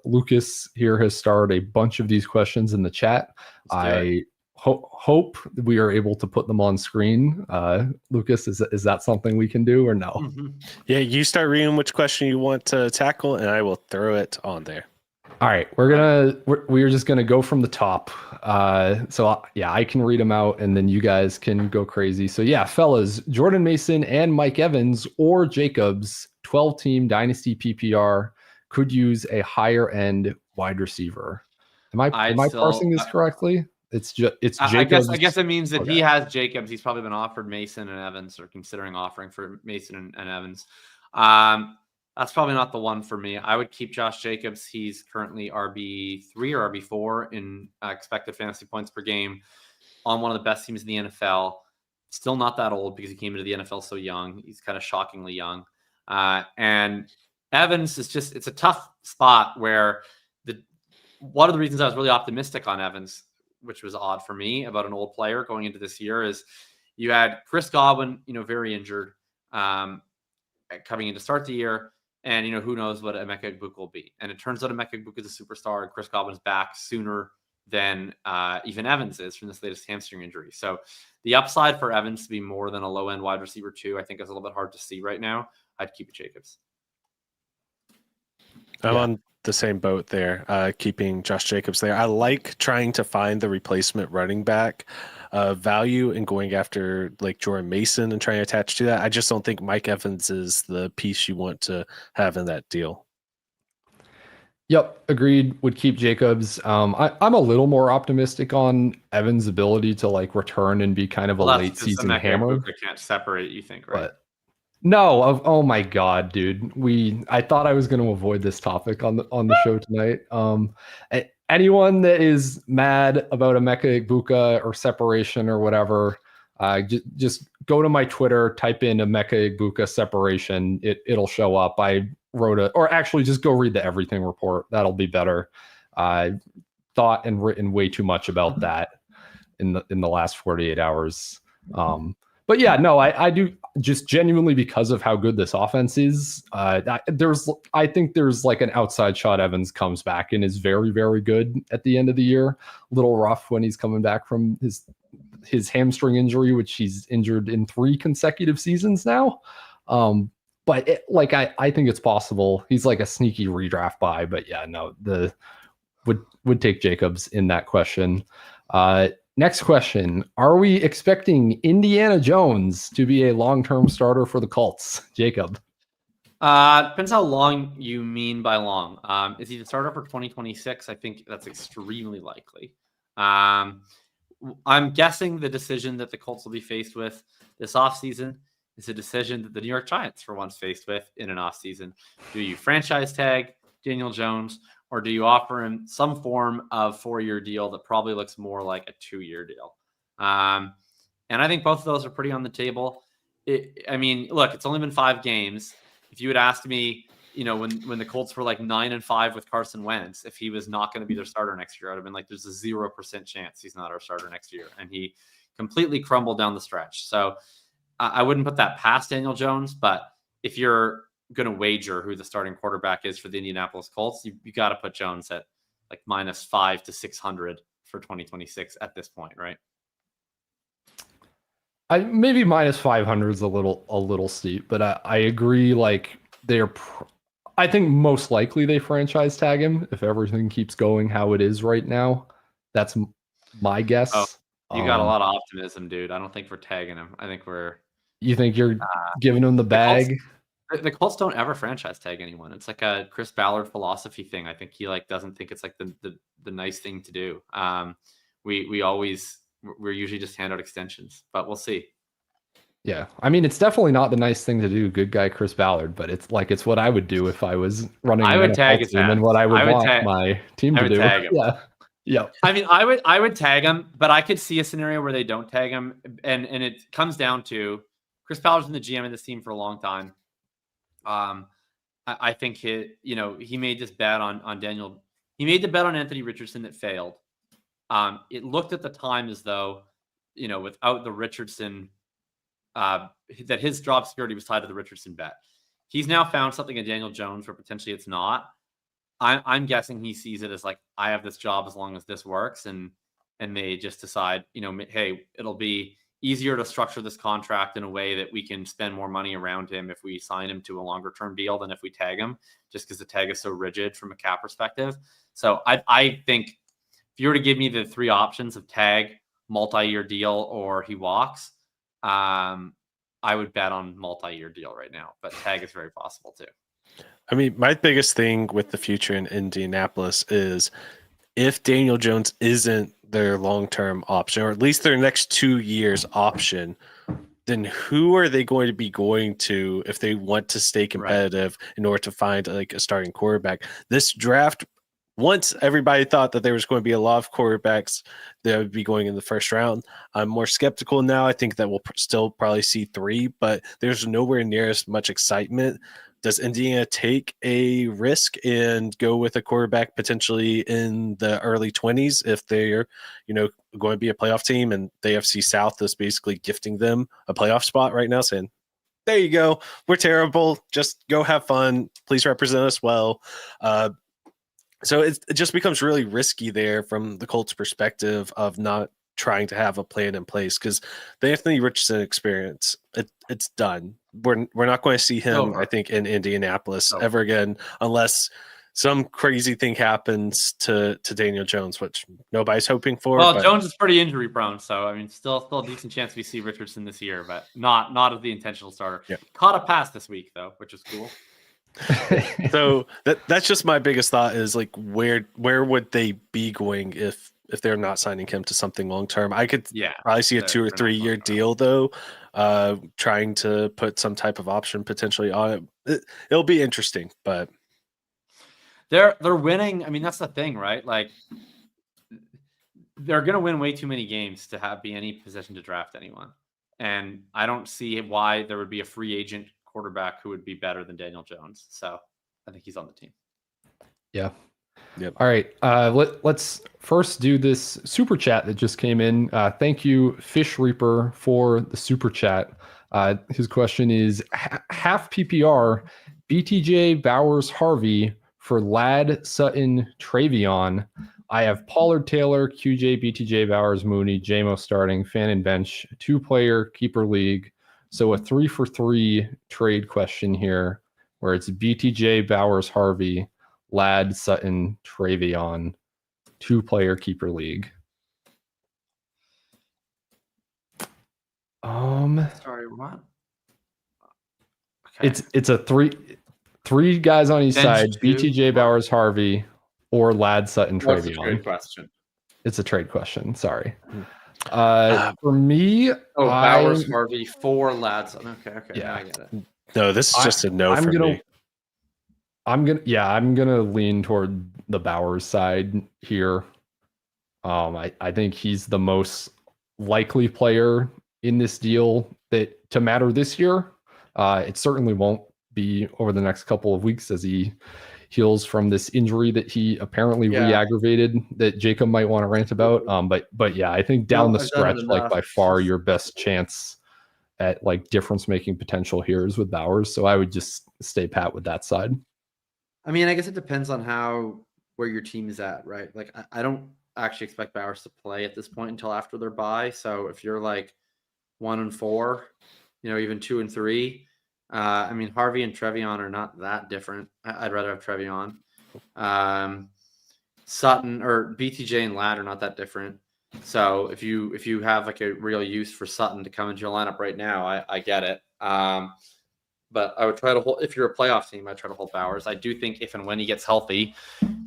Lucas here has starred a bunch of these questions in the chat. I hope we are able to put them on screen. Lucas, is that something we can do or no?
Mm-hmm.
Yeah, you start reading which question you want to tackle, and I will throw it on there.
All right, we're just gonna go from the top. So yeah, I can read them out, and then you guys can go crazy. So yeah, fellas, Jordan Mason and Mike Evans or Jacobs, 12-team Dynasty PPR, could use a higher end wide receiver. Am I parsing this correctly? It's Jacobs.
I guess it means that he has Jacobs. He's probably been offered Mason and Evans, or considering offering for Mason and Evans. That's probably not the one for me. I would keep Josh Jacobs. He's currently RB3 or RB4 in expected fantasy points per game on one of the best teams in the NFL. Still not that old because he came into the NFL so young. He's kind of shockingly young. And Evans is it's a tough spot where one of the reasons I was really optimistic on Evans, which was odd for me about an old player going into this year, is you had Chris Godwin, very injured coming in to start the year. And, who knows what Emeka Egbuka will be. And it turns out Emeka Egbuka is a superstar, and Chris Godwin's back sooner than even Evans is from this latest hamstring injury. So the upside for Evans to be more than a low-end wide receiver 2, I think is a little bit hard to see right now. I'd keep it Jacobs.
I'm on the same boat there, keeping Josh Jacobs there. I like trying to find the replacement running back value and going after like Jordan Mason and trying to attach to that. I just don't think Mike Evans is the piece you want to have in that deal.
Yep, agreed. Would keep Jacobs. I'm a little more optimistic on Evans' ability to like return and be kind of a late season hammer.
I can't separate, you think, right?
But no, oh my God, dude. I thought I was going to avoid this topic on the show tonight. Anyone that is mad about Emeka Egbuka or separation or whatever, just go to my Twitter, type in Emeka Egbuka separation. It'll show up. I wrote or actually just go read the Everything Report. That'll be better. I thought and written way too much about that in the last 48 hours. But yeah, no, I do just genuinely because of how good this offense is. I think there's like an outside shot Evans comes back and is very, very good at the end of the year. A little rough when he's coming back from his hamstring injury, which he's injured in 3 consecutive seasons now. But I think it's possible. He's like a sneaky redraft buy. But yeah, no, would take Jacobs in that question. Next question. Are we expecting Indiana Jones to be a long-term starter for the Colts? Jacob.
Depends how long you mean by long. Is he the starter for 2026? I think that's extremely likely. I'm guessing the decision that the Colts will be faced with this offseason is a decision that the New York Giants were once faced with in an offseason. Do you franchise tag Daniel Jones, or do you offer him some form of 4-year deal that probably looks more like a 2-year deal? And I think both of those are pretty on the table. Look, it's only been 5 games. If you had asked me, when the Colts were like 9-5 with Carson Wentz, if he was not going to be their starter next year, I'd have been like, there's a 0% chance he's not our starter next year. And he completely crumbled down the stretch. So I wouldn't put that past Daniel Jones, but if you're going to wager who the starting quarterback is for the Indianapolis Colts, you got to put Jones at like -5 to 600 for 2026 at this point, right?
Maybe -500 is a little steep, but I agree. Like I think most likely they franchise tag him if everything keeps going how it is right now. That's my guess.
Oh, you got a lot of optimism, dude. I don't think we're tagging him. I think
You think you're giving him the bag?
The Colts don't ever franchise tag anyone. It's like a Chris Ballard philosophy thing. I think he doesn't think it's like the nice thing to do. We're usually just hand out extensions, but we'll see.
Yeah. I mean, it's definitely not the nice thing to do, good guy Chris Ballard, but it's what I would do if I was running
I would tag his
team and what I would want my team to do. Tag him. Yeah. Yeah.
I mean, I would tag him, but I could see a scenario where they don't tag him. And it comes down to Chris Ballard's been the GM of this team for a long time. I think he made this bet on Daniel. He made the bet on Anthony Richardson that failed. It looked at the time as though, without the Richardson, that his job security was tied to the Richardson bet. He's now found something in Daniel Jones where potentially it's not. I'm guessing he sees it as like, I have this job as long as this works, and they just decide, hey, it'll be easier to structure this contract in a way that we can spend more money around him if we sign him to a longer term deal than if we tag him, just because the tag is so rigid from a cap perspective. So I think if you were to give me the 3 options of tag, multi-year deal, or he walks, I would bet on multi-year deal right now, but tag is very possible too.
I mean, my biggest thing with the future in Indianapolis is if Daniel Jones isn't their long-term option, or at least their next 2 years option, then who are they going to be going to if they want to stay competitive in order to find like a starting quarterback? This draft, once everybody thought that there was going to be a lot of quarterbacks that would be going in the first round, I'm more skeptical now. I think that we'll still probably see 3, but there's nowhere near as much excitement. Does Indiana take a risk and go with a quarterback potentially in the early 20s if they're, going to be a playoff team, and the AFC South is basically gifting them a playoff spot right now, saying, there you go, we're terrible, just go have fun, please represent us well. So it just becomes really risky there from the Colts' perspective of not trying to have a plan in place, because the Anthony Richardson experience, it's done. We're not going to see him, I think, in Indianapolis ever again, unless some crazy thing happens to Daniel Jones, which nobody's hoping for.
Well, Jones is pretty injury prone, so I mean, still a decent chance we see Richardson this year, but not as the intentional starter. Yeah. Caught a pass this week though, which is cool.
So that's just my biggest thought is like, where would they be going if they're not signing him to something long term? I could probably see a 2 or 3 year deal though, trying to put some type of option potentially on it. It'll be interesting, but
they're winning. I mean, that's the thing, right? Like, they're going to win way too many games to be any position to draft anyone, and I don't see why there would be a free agent quarterback who would be better than Daniel Jones. So I think he's on the team.
Yeah.
Yep.
All right. Let's first do this super chat that just came in. Thank you, Fish Reaper, for the super chat. His question is half PPR, BTJ, Bowers, Harvey for Ladd, Sutton, TreVeyon. I have Pollard, Taylor, QJ, BTJ, Bowers, Mooney, JMO starting, fan and bench, 2-player keeper league. So a 3-for-3 trade question here, where it's BTJ, Bowers, Harvey, Ladd, Sutton, TreVeyon, 2-player keeper league.
Sorry, what? Okay.
It's a three guys on each
Bench
side:
two.
BTJ, Bowers, Harvey, or Ladd, Sutton,
What's the
TreVeyon.
trade question?
It's a trade question. Sorry. For me,
Bowers, Harvey, 4 lads. Okay.
Yeah.
Now I get it.
No, this is just a no for me.
I'm gonna lean toward the Bowers side here. I think he's the most likely player in this deal to matter this year. It certainly won't be over the next couple of weeks as he heals from this injury that he apparently re-aggravated that Jacob might want to rant about. But yeah, I think down the stretch, like by far your best chance at like difference making potential here is with Bowers. So I would just stay pat with that side.
I mean, I guess it depends on where your team is at, right? Like I don't actually expect Bowers to play at this point until after their bye. So if you're like 1-4, even 2-3, I mean, Harvey and TreVeyon are not that different. I'd rather have TreVeyon. Sutton or BTJ and Ladd are not that different. So if you have like a real use for Sutton to come into your lineup right now, I get it. But I would try to hold, if you're a playoff team, I'd try to hold Bowers. I do think if and when he gets healthy,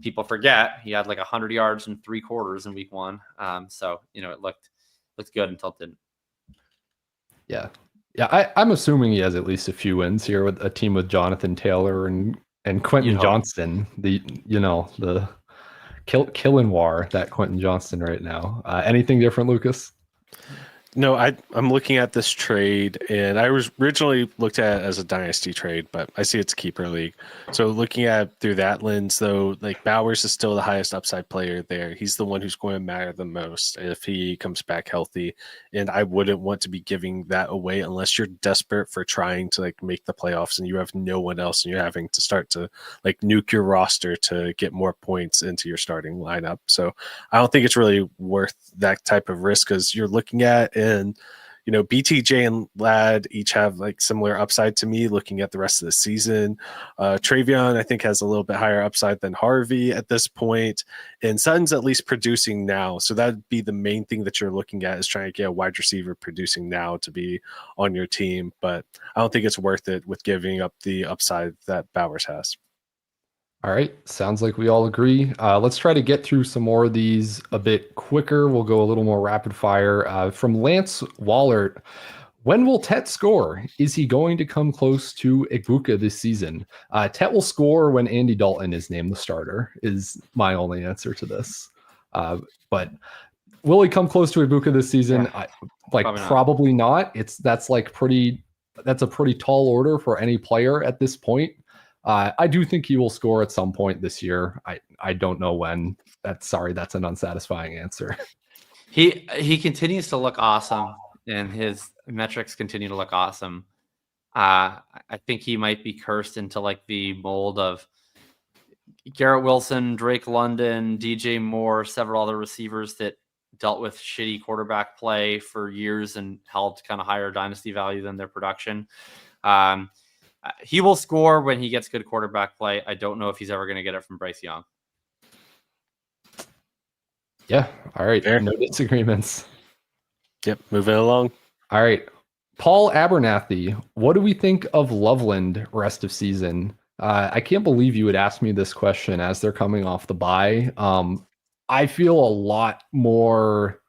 people forget he had like 100 yards in 3 quarters in week 1. So, it looked good until it didn't.
Yeah. Yeah. I'm assuming he has at least a few wins here with a team with Jonathan Taylor and Quentin Johnston, the killing war that Quentin Johnston right now. Anything different, Lucas?
No, I'm looking at this trade, and I was originally looked at it as a dynasty trade, but I see it's a keeper league. So looking at through that lens, though, like Bowers is still the highest upside player there. He's the one who's going to matter the most if he comes back healthy, and I wouldn't want to be giving that away unless you're desperate for trying to like make the playoffs and you have no one else and you're having to start to like nuke your roster to get more points into your starting lineup. So I don't think it's really worth that type of risk because you're looking at and BTJ and Ladd each have like similar upside to me looking at the rest of the season. TreVeyon I think has a little bit higher upside than Harvey at this point, and Sutton's at least producing now, so that'd be the main thing that you're looking at is trying to get a wide receiver producing now to be on your team. But I don't think it's worth it with giving up the upside that Bowers has.
All right. Sounds like we all agree. Let's try to get through some more of these a bit quicker. We'll go a little more rapid fire. From Lance Wallert, when will Tet score? Is he going to come close to Egbuka this season? Tet will score when Andy Dalton is named the starter, is my only answer to this. But will he come close to Egbuka this season? Probably not. That's a pretty tall order for any player at this point. I do think he will score at some point this year. I don't know when. That's an unsatisfying answer.
He continues to look awesome, and his metrics continue to look awesome. I think he might be cursed into like the mold of Garrett Wilson, Drake London, DJ Moore, several other receivers that dealt with shitty quarterback play for years and held kind of higher dynasty value than their production. He will score when he gets good quarterback play. I don't know if he's ever going to get it from Bryce Young.
Yeah. All right.
Fair.
No disagreements.
Yep. Moving along.
All right. Paul Abernathy, what do we think of Loveland rest of season? I can't believe you would ask me this question as they're coming off the bye. I feel a lot more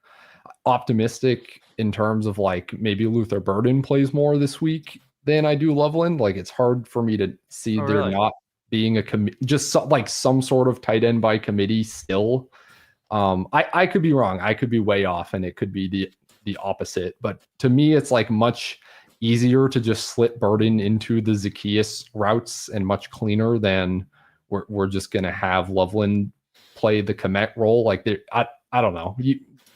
optimistic in terms of like maybe Luther Burden plays more this week than I do Loveland. Like it's hard for me to see there not being some sort of tight end by committee still. I could be wrong. I could be way off and it could be the opposite. But to me, it's like much easier to just slip Burden into the Zacchaeus routes and much cleaner than we're just going to have Loveland play the Komet role. Like I don't know.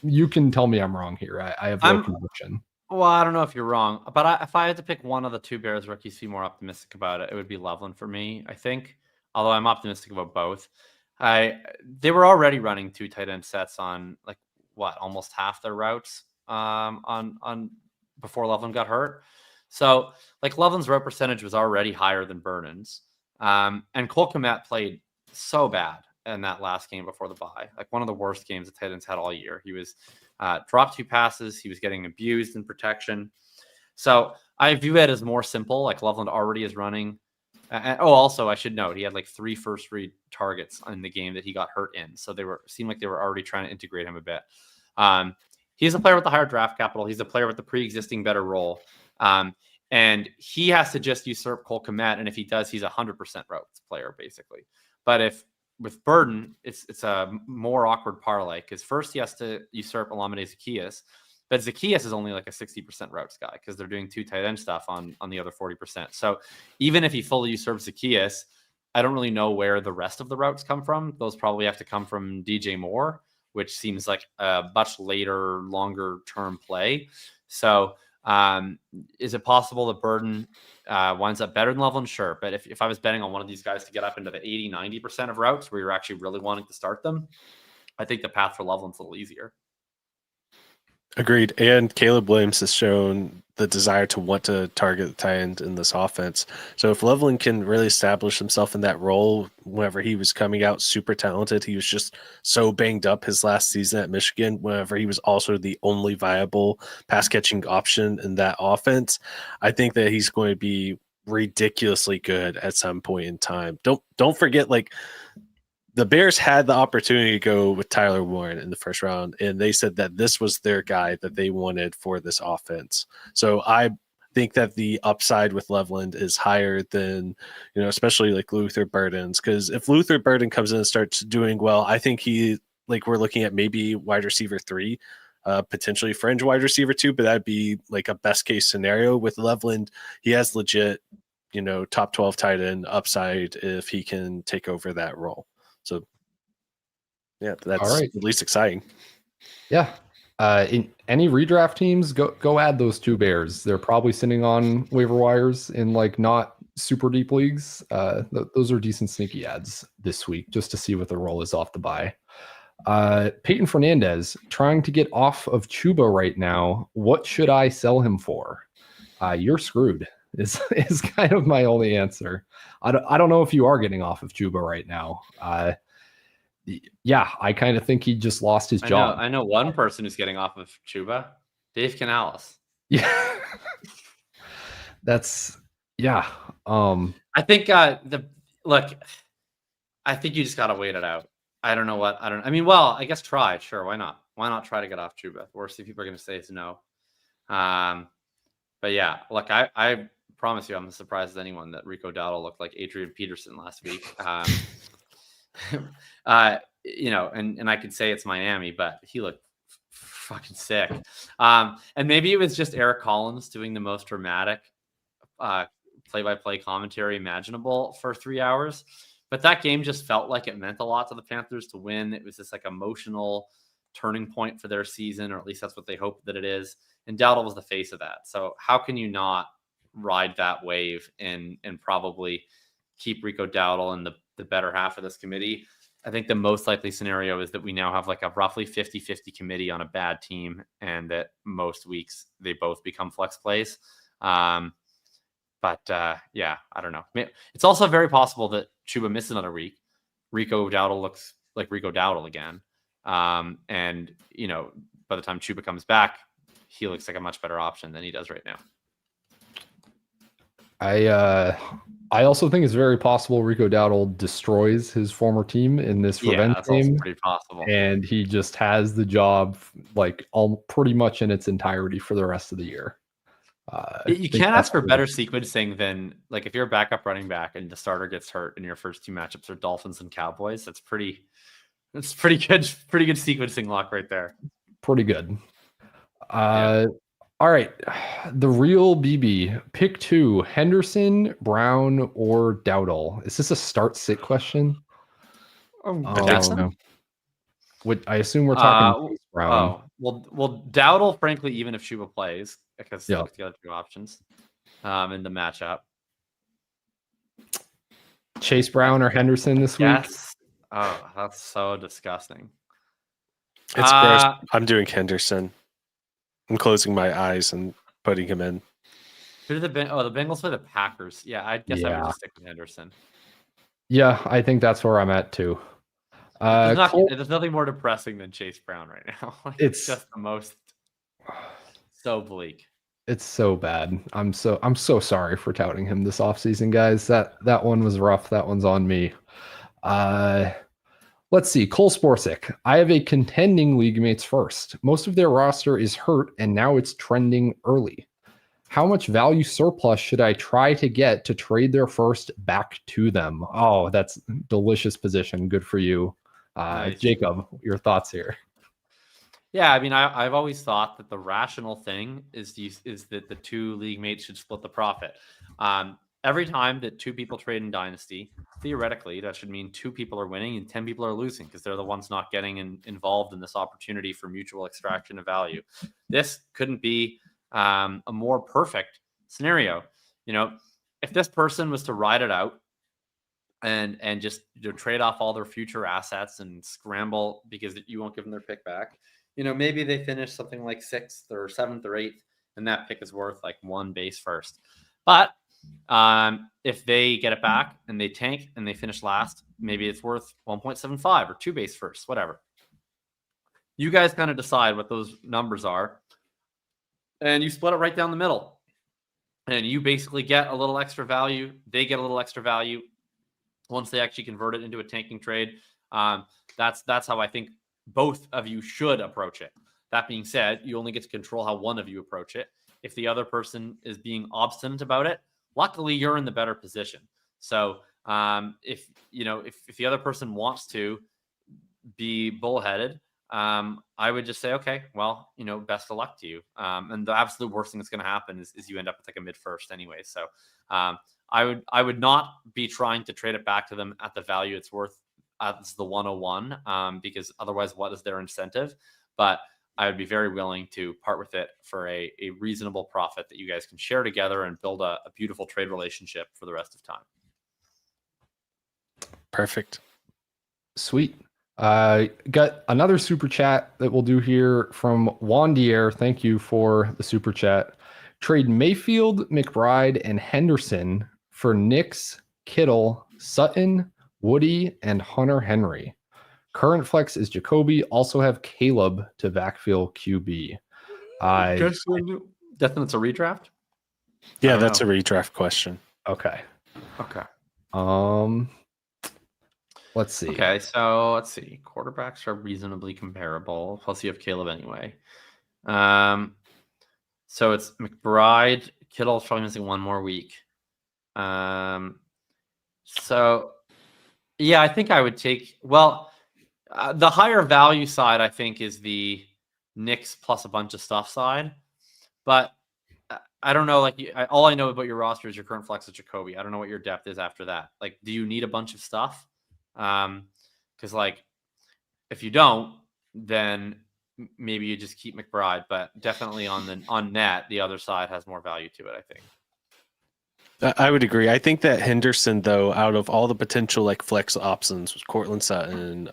You can tell me I'm wrong here. I have no conviction.
Well, I don't know if you're wrong, but if I had to pick one of the two Bears rookies to be more optimistic about it, it would be Loveland for me, I think. Although I'm optimistic about both. They were already running 2 tight end sets on almost half their routes on before Loveland got hurt. So Loveland's route percentage was already higher than Vernon's. And Cole Kmet played so bad in that last game before the bye, one of the worst games the tight ends had all year. He was dropped 2 passes. He was getting abused in protection. So I view it as more simple. Loveland already is running. Also, I should note he had 3 first read targets in the game that he got hurt in. So seemed like they were already trying to integrate him a bit. He's a player with the higher draft capital. He's a player with the pre-existing better role. And he has to just usurp Cole Kmet. And if he does, he's 100% routes player, basically. But with Burden, it's a more awkward parlay because first he has to usurp Olamide Zaccheaus. But Zaccheaus is only a 60% routes guy because they're doing 2 tight end stuff on the other 40%. So even if he fully usurps Zaccheaus, I don't really know where the rest of the routes come from. Those probably have to come from DJ Moore, which seems like a much later, longer term play. So is it possible that Burden winds up better than Loveland? Sure. But if I was betting on one of these guys to get up into the 80-90% of routes where you're actually really wanting to start them, I think the path for Loveland's a little easier.
Agreed. And Caleb Williams has shown the desire to want to target the tight end in this offense. So if Loveland can really establish himself in that role, whenever he was coming out super talented, he was just so banged up his last season at Michigan, whenever he was also the only viable pass catching option in that offense. I think that he's going to be ridiculously good at some point in time. Don't forget, the Bears had the opportunity to go with Tyler Warren in the first round, and they said that this was their guy that they wanted for this offense. So I think that the upside with Loveland is higher than, especially Luther Burden's, because if Luther Burden comes in and starts doing well, I think we're looking at maybe wide receiver 3, potentially fringe wide receiver 2, but that'd be a best case scenario. With Loveland, he has legit, top 12 tight end upside if he can take over that role. So, yeah, that's
all right.
At least exciting.
Yeah. In any redraft teams, go add those 2 Bears. They're probably sitting on waiver wires in not super deep leagues. Those are decent sneaky ads this week just to see what the role is off the bye. Peyton Fernandez trying to get off of Chuba right now. What should I sell him for? You're screwed is kind of my only answer. I don't know if you are getting off of Chuba right now. Yeah, I kind of think he just lost his job.
I know one person who's getting off of Chuba, Dave Canales.
Yeah, yeah.
I think I think you just gotta wait it out. I don't know I guess try. Sure, why not? Why not try to get off Chuba? The worst thing people are gonna say is no. But yeah, I promise you, I'm as surprised as anyone that Rico Dowdle looked like Adrian Peterson last week. And I could say it's Miami, but he looked fucking sick. And maybe it was just Eric Collins doing the most dramatic play-by-play commentary imaginable for 3 hours. But that game just felt like it meant a lot to the Panthers to win. It was this emotional turning point for their season, or at least that's what they hope that it is. And Dowdle was the face of that. So how can you not ride that wave and probably keep Rico Dowdle in the better half of this committee? I think the most likely scenario is that we now have a roughly 50-50 committee on a bad team, and that most weeks they both become flex plays. Yeah, I don't know. It's also very possible that Chuba missed another week. Rico Dowdle looks like Rico Dowdle again. And by the time Chuba comes back, he looks like a much better option than he does right now.
I also think it's very possible Rico Dowdle destroys his former team in this revenge game.
Pretty possible.
And he just has the job pretty much in its entirety for the rest of the year.
You can't ask for better sequencing than if you're a backup running back and the starter gets hurt and your first 2 matchups are Dolphins and Cowboys. That's pretty good sequencing lock right there.
Pretty good. All right. The real BB. Pick 2, Henderson, Brown, or Dowdle. Is this a start-sit question?
Jackson?
I assume we're talking Chase Brown.
Well, Dowdle, frankly, even if Chuba plays, because the other two options in the matchup.
Chase Brown or Henderson this week?
Yes. Oh, that's so disgusting.
It's gross. I'm doing Henderson. I'm closing my eyes and putting him in.
Who did the Bengals play the Packers? Yeah, I guess I would just stick with Henderson.
Yeah, I think that's where I'm at too.
There's nothing more depressing than Chase Brown right now. It's just the most so bleak.
It's so bad. I'm so sorry for touting him this offseason, guys. That one was rough. That one's on me. Let's see. Cole Sporsic. I have a contending league mates first. Most of their roster is hurt, and now it's trending early. How much value surplus should I try to get to trade their first back to them? Oh, that's delicious position. Good for you. Nice. Jacob, your thoughts here?
Yeah, I mean, I've always thought that the rational thing is that the two league mates should split the profit. Every time that two people trade in Dynasty, theoretically, that should mean 2 people are winning and 10 people are losing because they're the ones not getting involved in this opportunity for mutual extraction of value. This couldn't be a more perfect scenario. If this person was to ride it out and just trade off all their future assets and scramble because you won't give them their pick back, maybe they finish something like 6th or 7th or 8th, and that pick is worth like 1 base first. But if they get it back and they tank and they finish last, maybe it's worth 1.75 or 2 base first, whatever. You guys kind of decide what those numbers are, and you split it right down the middle. And you basically get a little extra value. They get a little extra value once they actually convert it into a tanking trade. That's how I think both of you should approach it. That being said, you only get to control how one of you approach it. If the other person is being obstinate about it, luckily you're in the better position. So if the other person wants to be bullheaded, I would just say, okay, well, best of luck to you. And the absolute worst thing that's going to happen is you end up with like a mid first anyway. So I would not be trying to trade it back to them at the value it's worth as the 101, because otherwise, what is their incentive? But I would be very willing to part with it for a reasonable profit that you guys can share together and build a beautiful trade relationship for the rest of time.
Perfect.
Sweet. Got another super chat that we'll do here from Wandier. Thank you for the super chat. Trade Mayfield, McBride, and Henderson for Nix, Kittle, Sutton, Woody, and Hunter Henry. Current flex is Jacoby. Also have Caleb to backfill QB.
Definitely it's a redraft?
Yeah, that's a redraft question.
Okay. Let's see.
Okay, so let's see. Quarterbacks are reasonably comparable. Plus, you have Caleb anyway. So it's McBride. Kittle's probably missing 1 more week. So, yeah, I think I would take. Well, the higher value side, I think, is the Knicks plus a bunch of stuff side. But I don't know. All I know about your roster is your current flex is Jacoby. I don't know what your depth is after that. Do you need a bunch of stuff? Because if you don't, then maybe you just keep McBride. But definitely on net, the other side has more value to it, I think.
I would agree. I think that Henderson, though, out of all the potential flex options, Cortland Sutton,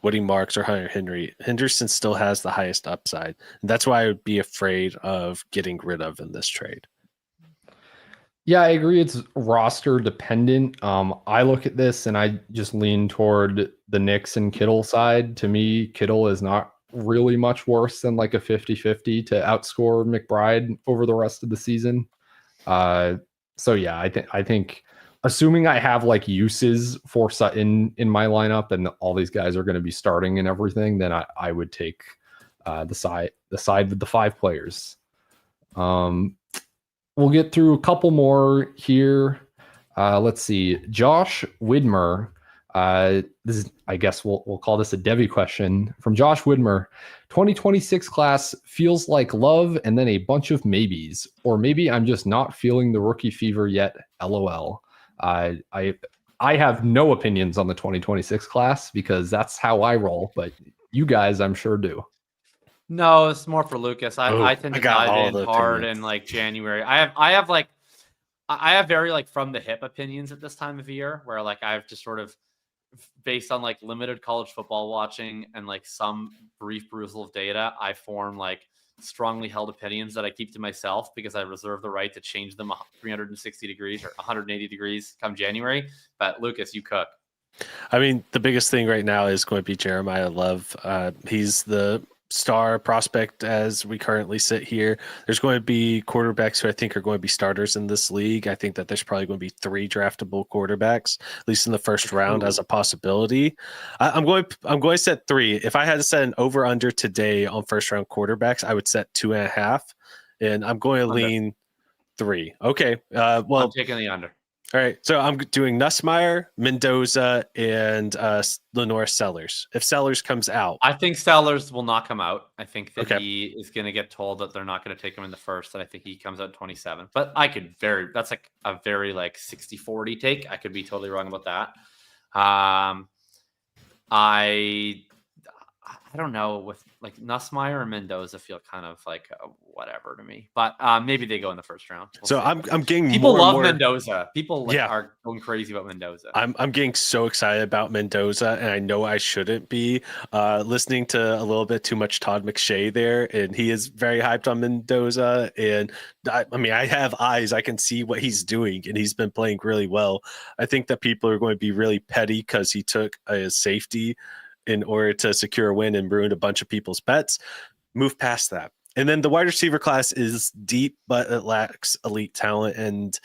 Woody Marks, or Hunter Henry, Henderson still has the highest upside. And that's why I would be afraid of getting rid of in this trade.
Yeah, I agree. It's roster dependent. I look at this and I just lean toward the Knicks and Kittle side. To me, Kittle is not really much worse than a 50-50 to outscore McBride over the rest of the season. So yeah, I think assuming I have uses for Sutton in my lineup and all these guys are going to be starting and everything, then I would take the side with the 5 players. We'll get through a couple more here. Let's see. Josh Widmer. This is, I guess we'll call this a Debbie question from Josh Widmer. 2026 class feels like love and then a bunch of maybes, or maybe I'm just not feeling the rookie fever yet. LOL. I I have no opinions on the 2026 class because that's how I roll, but you guys, I'm sure do.
No, it's more for Lucas. I tend to
got all
dive
the
in hard
opinions.
in like January. I have very like from the hip opinions at this time of year where like I've just sort of based on like limited college football watching and like some brief perusal of data, I form like strongly held opinions that I keep to myself because I reserve the right to change them 360 degrees or 180 degrees come January. But Lucas, you cook.
I mean, the biggest thing right now is going to be Jeremiah Love. He's the star prospect as we currently sit here. There's going to be quarterbacks who I think are going to be starters in this league. I think that there's probably going to be 3 draftable quarterbacks, at least in the first round, as a possibility. I'm going to set 3. If I had to set an over under today on first round quarterbacks, I would set 2.5, and I'm going to lean 3. Okay. Well,
I'm taking the under.
All right, so I'm doing Nussmeier, Mendoza, and Lenore Sellers. If Sellers comes out,
I think Sellers will not come out. I think that he is going to get told that they're not going to take him in the first, and I think he comes out 27. But that's like a very like 60-40 take. I could be totally wrong about that. I don't know, with like Nussmeier or Mendoza feel kind of like whatever to me, but maybe they go in the first round.
I'm getting
people love
more...
Mendoza. People are going crazy about Mendoza.
I'm getting so excited about Mendoza, and I know I shouldn't be listening to a little bit too much Todd McShay there, and he is very hyped on Mendoza. And I mean, I have eyes; I can see what he's doing, and he's been playing really well. I think that people are going to be really petty because he took a safety in order to secure a win and ruined a bunch of people's bets. Move past that. And then the wide receiver class is deep, but it lacks elite talent. And,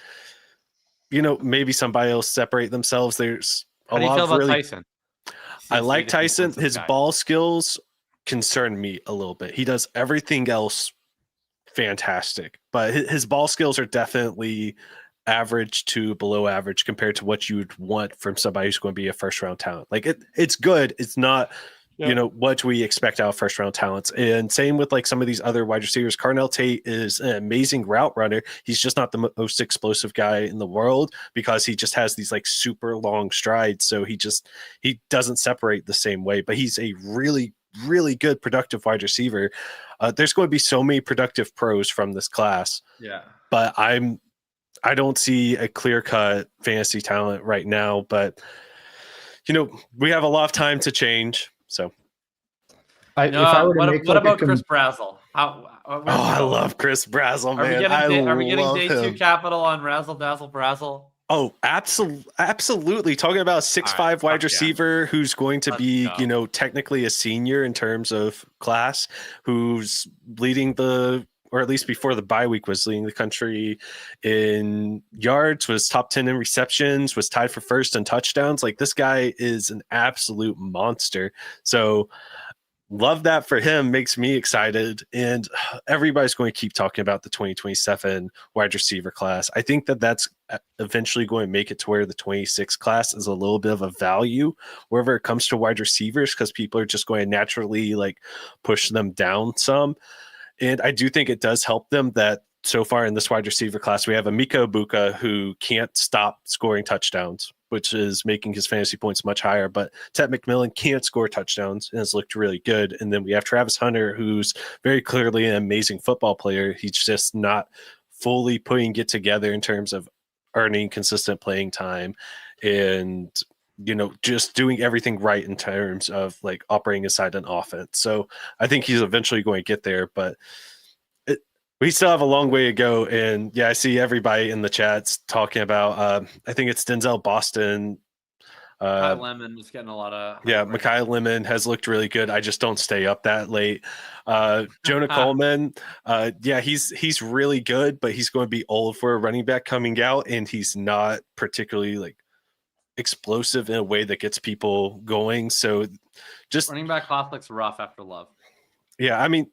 maybe somebody will separate themselves. There's
How do you feel about Tyson?
I like Tyson. His ball skills concern me a little bit. He does everything else fantastic, but his ball skills are definitely average to below average compared to what you would want from somebody who's going to be a first round talent. Like it's good. It's not, what we expect out of first round talents. And same with like some of these other wide receivers. Carnell Tate is an amazing route runner. He's just not the most explosive guy in the world because he just has these like super long strides. So he doesn't separate the same way, but he's a really, really good productive wide receiver. There's going to be so many productive pros from this class.
Yeah.
But I don't see a clear-cut fantasy talent right now, but we have a lot of time to change. So,
what about Chris Brazzell?
I love Chris Brazzell, man.
Are we getting day 2 capital on Razzle Dazzle Brazzell?
Oh, absolutely. Talking about a 6'5" wide receiver who's going to be, technically a senior in terms of class, who's leading or at least before the bye week, was leading the country in yards, was top 10 in receptions, was tied for first in touchdowns. Like, this guy is an absolute monster. So love that for him. Makes me excited. And everybody's going to keep talking about the 2027 wide receiver class. I think that that's eventually going to make it to where the 26 class is a little bit of a value wherever it comes to wide receivers, because people are just going to naturally like push them down some. And I do think it does help them that so far in this wide receiver class, we have Egbuka who can't stop scoring touchdowns, which is making his fantasy points much higher. But Tetairoa McMillan can't score touchdowns and has looked really good. And then we have Travis Hunter, who's very clearly an amazing football player. He's just not fully putting it together in terms of earning consistent playing time and just doing everything right in terms of like operating inside an offense. So I think he's eventually going to get there, but we still have a long way to go. And yeah, I see everybody in the chats talking about, I think it's Denzel Boston.
Mekhi Lemon was getting a lot of.
Yeah, Mekhi Lemon has looked really good. I just don't stay up that late. Jonah Coleman, he's really good, but he's going to be old for a running back coming out, and he's not particularly like explosive in a way that gets people going. So just
running back class looks rough after Love.
Yeah, I mean,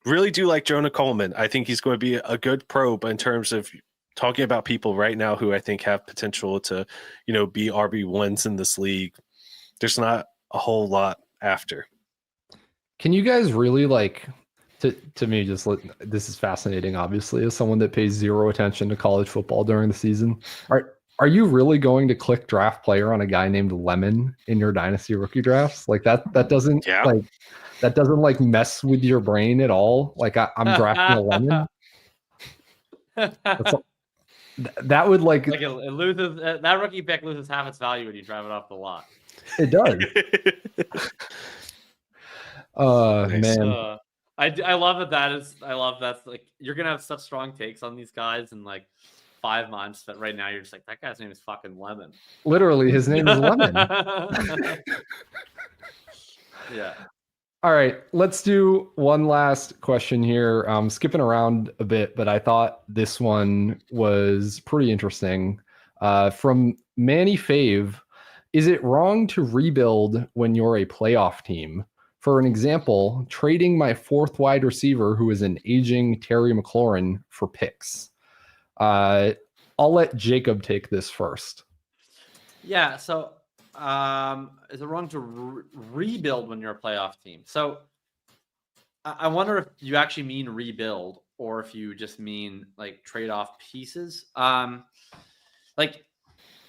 really do like Jonah Coleman. I think he's going to be a good pro, but in terms of talking about people right now who I think have potential to, be RB1s in this league, there's not a whole lot after.
Can you guys really to me, this is fascinating, obviously, as someone that pays zero attention to college football during the season. Are you really going to click draft player on a guy named Lemon in your dynasty rookie drafts? Like that doesn't like mess with your brain at all. Like I'm drafting a Lemon. That would like
it loses that rookie pick loses half its value when you drive it off the lot.
It does.
Nice.
Man.
I love that. I love that's like you're gonna have such strong takes on these guys in like 5 months, but right now you're just like that guy's name is fucking Lemon.
Literally, his name is Lemon.
Yeah.
All right, let's do one last question here. Skipping around a bit, but I thought this one was pretty interesting. From Manny Fave, is it wrong to rebuild when you're a playoff team? For an example, trading my fourth wide receiver, who is an aging Terry McLaurin, for picks. I'll let Jacob take this first.
Yeah, so is it wrong to rebuild when you're a playoff team? So I wonder if you actually mean rebuild or if you just mean like trade off pieces. Like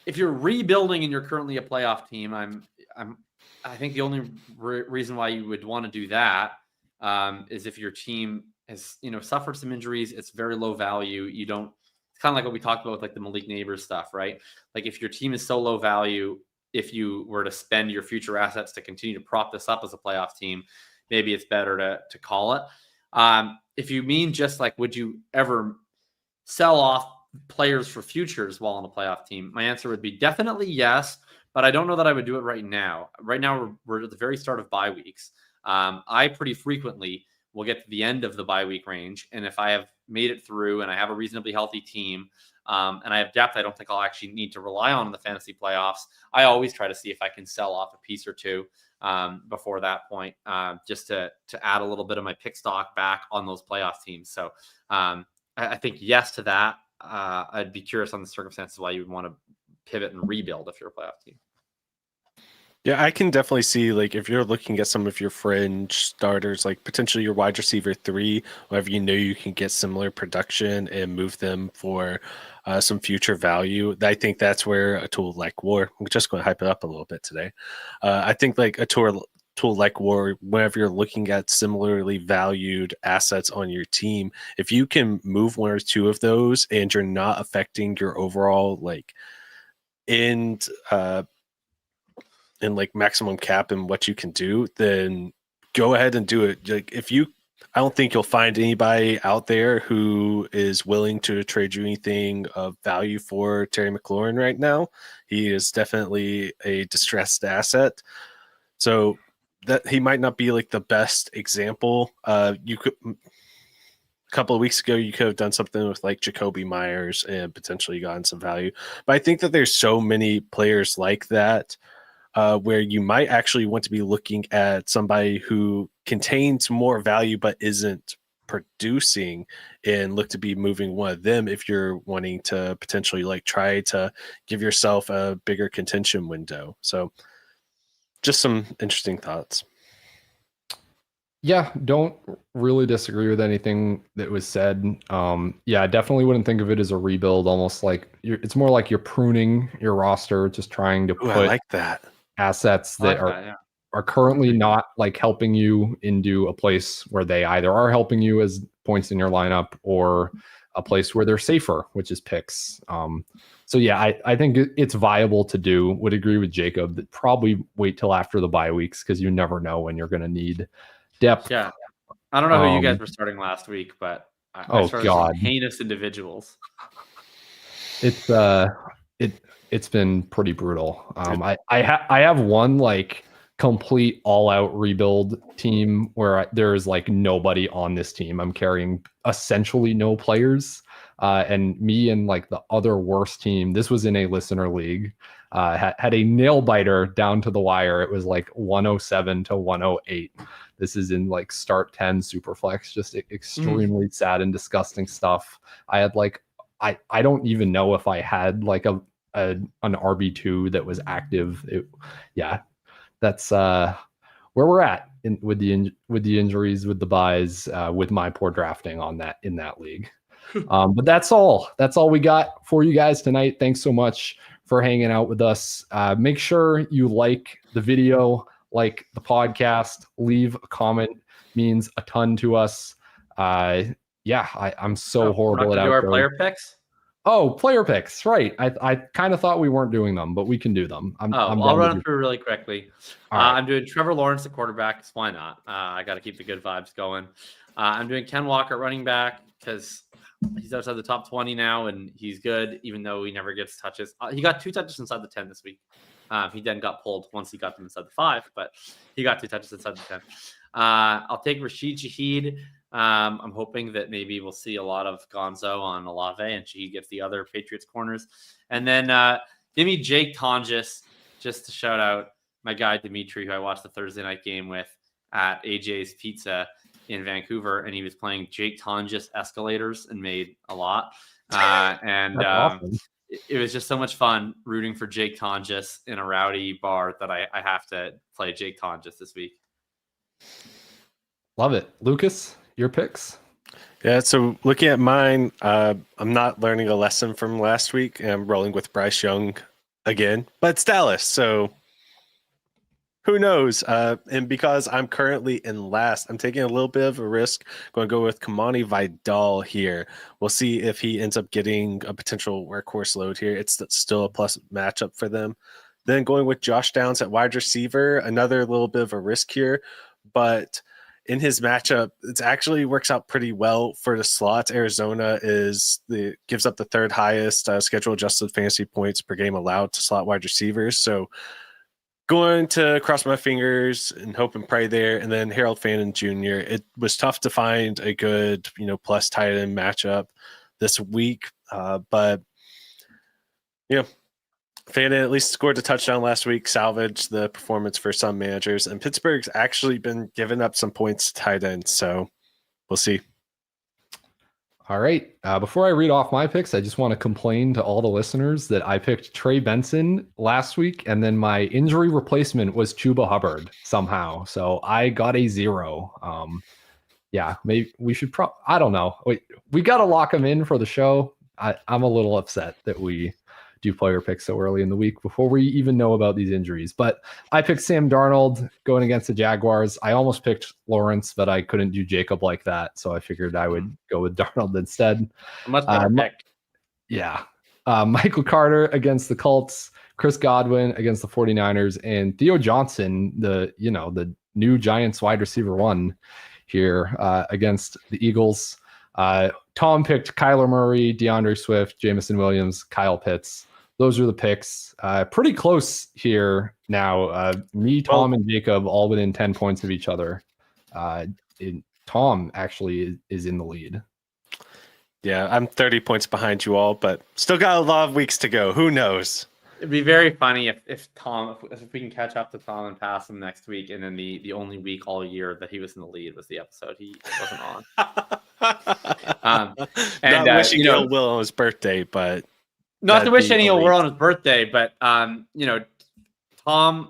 if you're rebuilding and you're currently a playoff team, I think the only reason why you would want to do that is if your team has suffered some injuries. It's very low value. You don't. It's kind of like what we talked about with like the Malik Neighbors stuff, right? Like if your team is so low value, if you were to spend your future assets to continue to prop this up as a playoff team, maybe it's better to call it. If you mean just like, would you ever sell off players for futures while on a playoff team? My answer would be definitely yes, but I don't know that I would do it right now. Right now, we're at the very start of bye weeks. I pretty frequently will get to the end of the bye week range, and if I have made it through and I have a reasonably healthy team, and I have depth I don't think I'll actually need to rely on in the fantasy playoffs, I always try to see if I can sell off a piece or two before that point, just to add a little bit of my pick stock back on those playoff teams. So I think yes to that. I'd be curious on the circumstances why you would want to pivot and rebuild if you're a playoff team.
Yeah, I can definitely see, like, if you're looking at some of your fringe starters, like potentially your wide receiver 3, wherever you can get similar production and move them for some future value. I think that's where a tool like War, I'm just going to hype it up a little bit today. I think like a tool like War, whenever you're looking at similarly valued assets on your team, if you can move 1 or 2 of those and you're not affecting your overall like end and like maximum cap and what you can do, then go ahead and do it. Like I don't think you'll find anybody out there who is willing to trade you anything of value for Terry McLaurin right now. He is definitely a distressed asset. So that he might not be like the best example. You could a couple of weeks ago, you could have done something with like Jacoby Myers and potentially gotten some value. But I think that there's so many players like that where you might actually want to be looking at somebody who contains more value but isn't producing and look to be moving one of them if you're wanting to potentially like try to give yourself a bigger contention window. So just some interesting thoughts.
Yeah, don't really disagree with anything that was said. Yeah, I definitely wouldn't think of it as a rebuild. Almost like it's more like you're pruning your roster, just trying to put
I like that.
assets that are currently not like helping you into a place where they either are helping you as points in your lineup or a place where they're safer, which is picks. So yeah, I think it's viable to do. Would agree with Jacob that probably wait till after the bye weeks because you never know when you're going to need depth.
Yeah, I don't know who you guys were starting last week, but I started some heinous individuals.
It's been pretty brutal. I have one like complete all out rebuild team where there's like nobody on this team. I'm carrying essentially no players. And me and like the other worst team, this was in a listener league, had a nail biter down to the wire. It was like 107 to 108. This is in like start 10 Superflex, just extremely sad and disgusting stuff. I had like, I don't even know if I had like an RB2 that was active. That's where we're at with the injuries, with the buys, with my poor drafting in that league. But that's all we got for you guys tonight. Thanks so much for hanging out with us. Make sure you like the video, like the podcast, leave a comment, means a ton to us. I'm so horrible at
our player picks.
Oh, player picks, right. I kind of thought we weren't doing them, but we can do them.
I'll run through really quickly.
Right.
I'm doing Trevor Lawrence at quarterback. Why not? I got to keep the good vibes going. I'm doing Ken Walker running back because he's outside the top 20 now, and he's good, even though he never gets touches. He got 2 touches inside the 10 this week. He then got pulled once he got them inside the 5, but he got 2 touches inside the 10. I'll take Rashid Shaheed. I'm hoping that maybe we'll see a lot of Gonzo on Olave and Shaheed gets the other Patriots corners. And then give me Jake Tonjes, just to shout out my guy Dimitri, who I watched the Thursday night game with at AJ's Pizza in Vancouver, and he was playing Jake Tonjes escalators and made a lot. Awesome. It was just so much fun rooting for Jake Tonjes in a rowdy bar that I have to play Jake Tonjes this week.
Love it. Lucas, your picks?
Yeah, so looking at mine, I'm not learning a lesson from last week, and I'm rolling with Bryce Young again, but it's Dallas, so who knows? And because I'm currently in last, I'm taking a little bit of a risk. Going to go with Kamani Vidal here. We'll see if he ends up getting a potential workhorse load here. It's still a plus matchup for them. Then going with Josh Downs at wide receiver, another little bit of a risk here, but in his matchup, it actually works out pretty well for the slots. Arizona gives up the 3rd highest schedule adjusted fantasy points per game allowed to slot wide receivers. So going to cross my fingers and hope and pray there. And then Harold Fannin Jr. It was tough to find a good, plus tight end matchup this week. But Fannin at least scored a touchdown last week, salvaged the performance for some managers, and Pittsburgh's actually been giving up some points to tight ends, so we'll see.
All right. Before I read off my picks, I just want to complain to all the listeners that I picked Trey Benson last week, and then my injury replacement was Chuba Hubbard somehow, so I got a 0. Maybe we should I don't know. We got to lock him in for the show. I'm a little upset that we do player picks so early in the week before we even know about these injuries. But I picked Sam Darnold going against the Jaguars. I almost picked Lawrence, but I couldn't do Jacob like that. So I figured I would go with Darnold instead.
Much better pick.
Yeah. Michael Carter against the Colts, Chris Godwin against the 49ers, and Theo Johnson, the new Giants wide receiver 1 here against the Eagles. Tom picked Kyler Murray, DeAndre Swift, Jamison Williams, Kyle Pitts. Those are the picks. Pretty close here now. Me, Tom, and Jacob all within 10 points of each other. Tom actually is in the lead.
Yeah, I'm 30 points behind you all, but still got a lot of weeks to go. Who knows?
It'd be very funny if we can catch up to Tom and pass him next week, and then the only week all year that he was in the lead was the episode he wasn't on.
And not wishing ill will on his birthday, but
not to wish any ill will on his birthday, but Tom,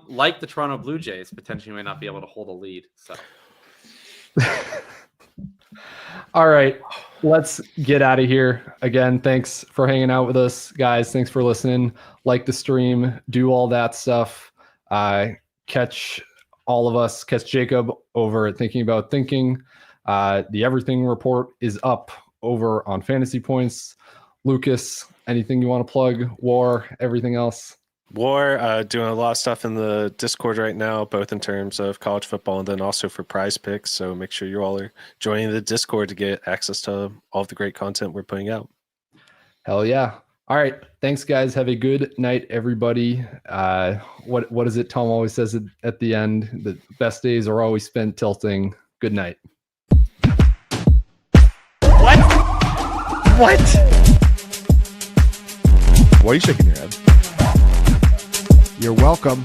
like the Toronto Blue Jays, potentially might not be able to hold a lead. So,
all right, let's get out of here. Again, thanks for hanging out with us, guys. Thanks for listening. Like the stream, do all that stuff. Catch all of us. Catch Jacob over at Thinking About Thinking. The Everything Report is up over on Fantasy Points. Lucas, anything you want to plug? War, everything else?
War, doing a lot of stuff in the Discord right now, both in terms of college football and then also for prize picks. So make sure you all are joining the Discord to get access to all of the great content we're putting out.
Hell yeah. All right. Thanks, guys. Have a good night, everybody. What is it Tom always says at the end? The best days are always spent tilting. Good night.
What?
Why are you shaking your head? You're welcome.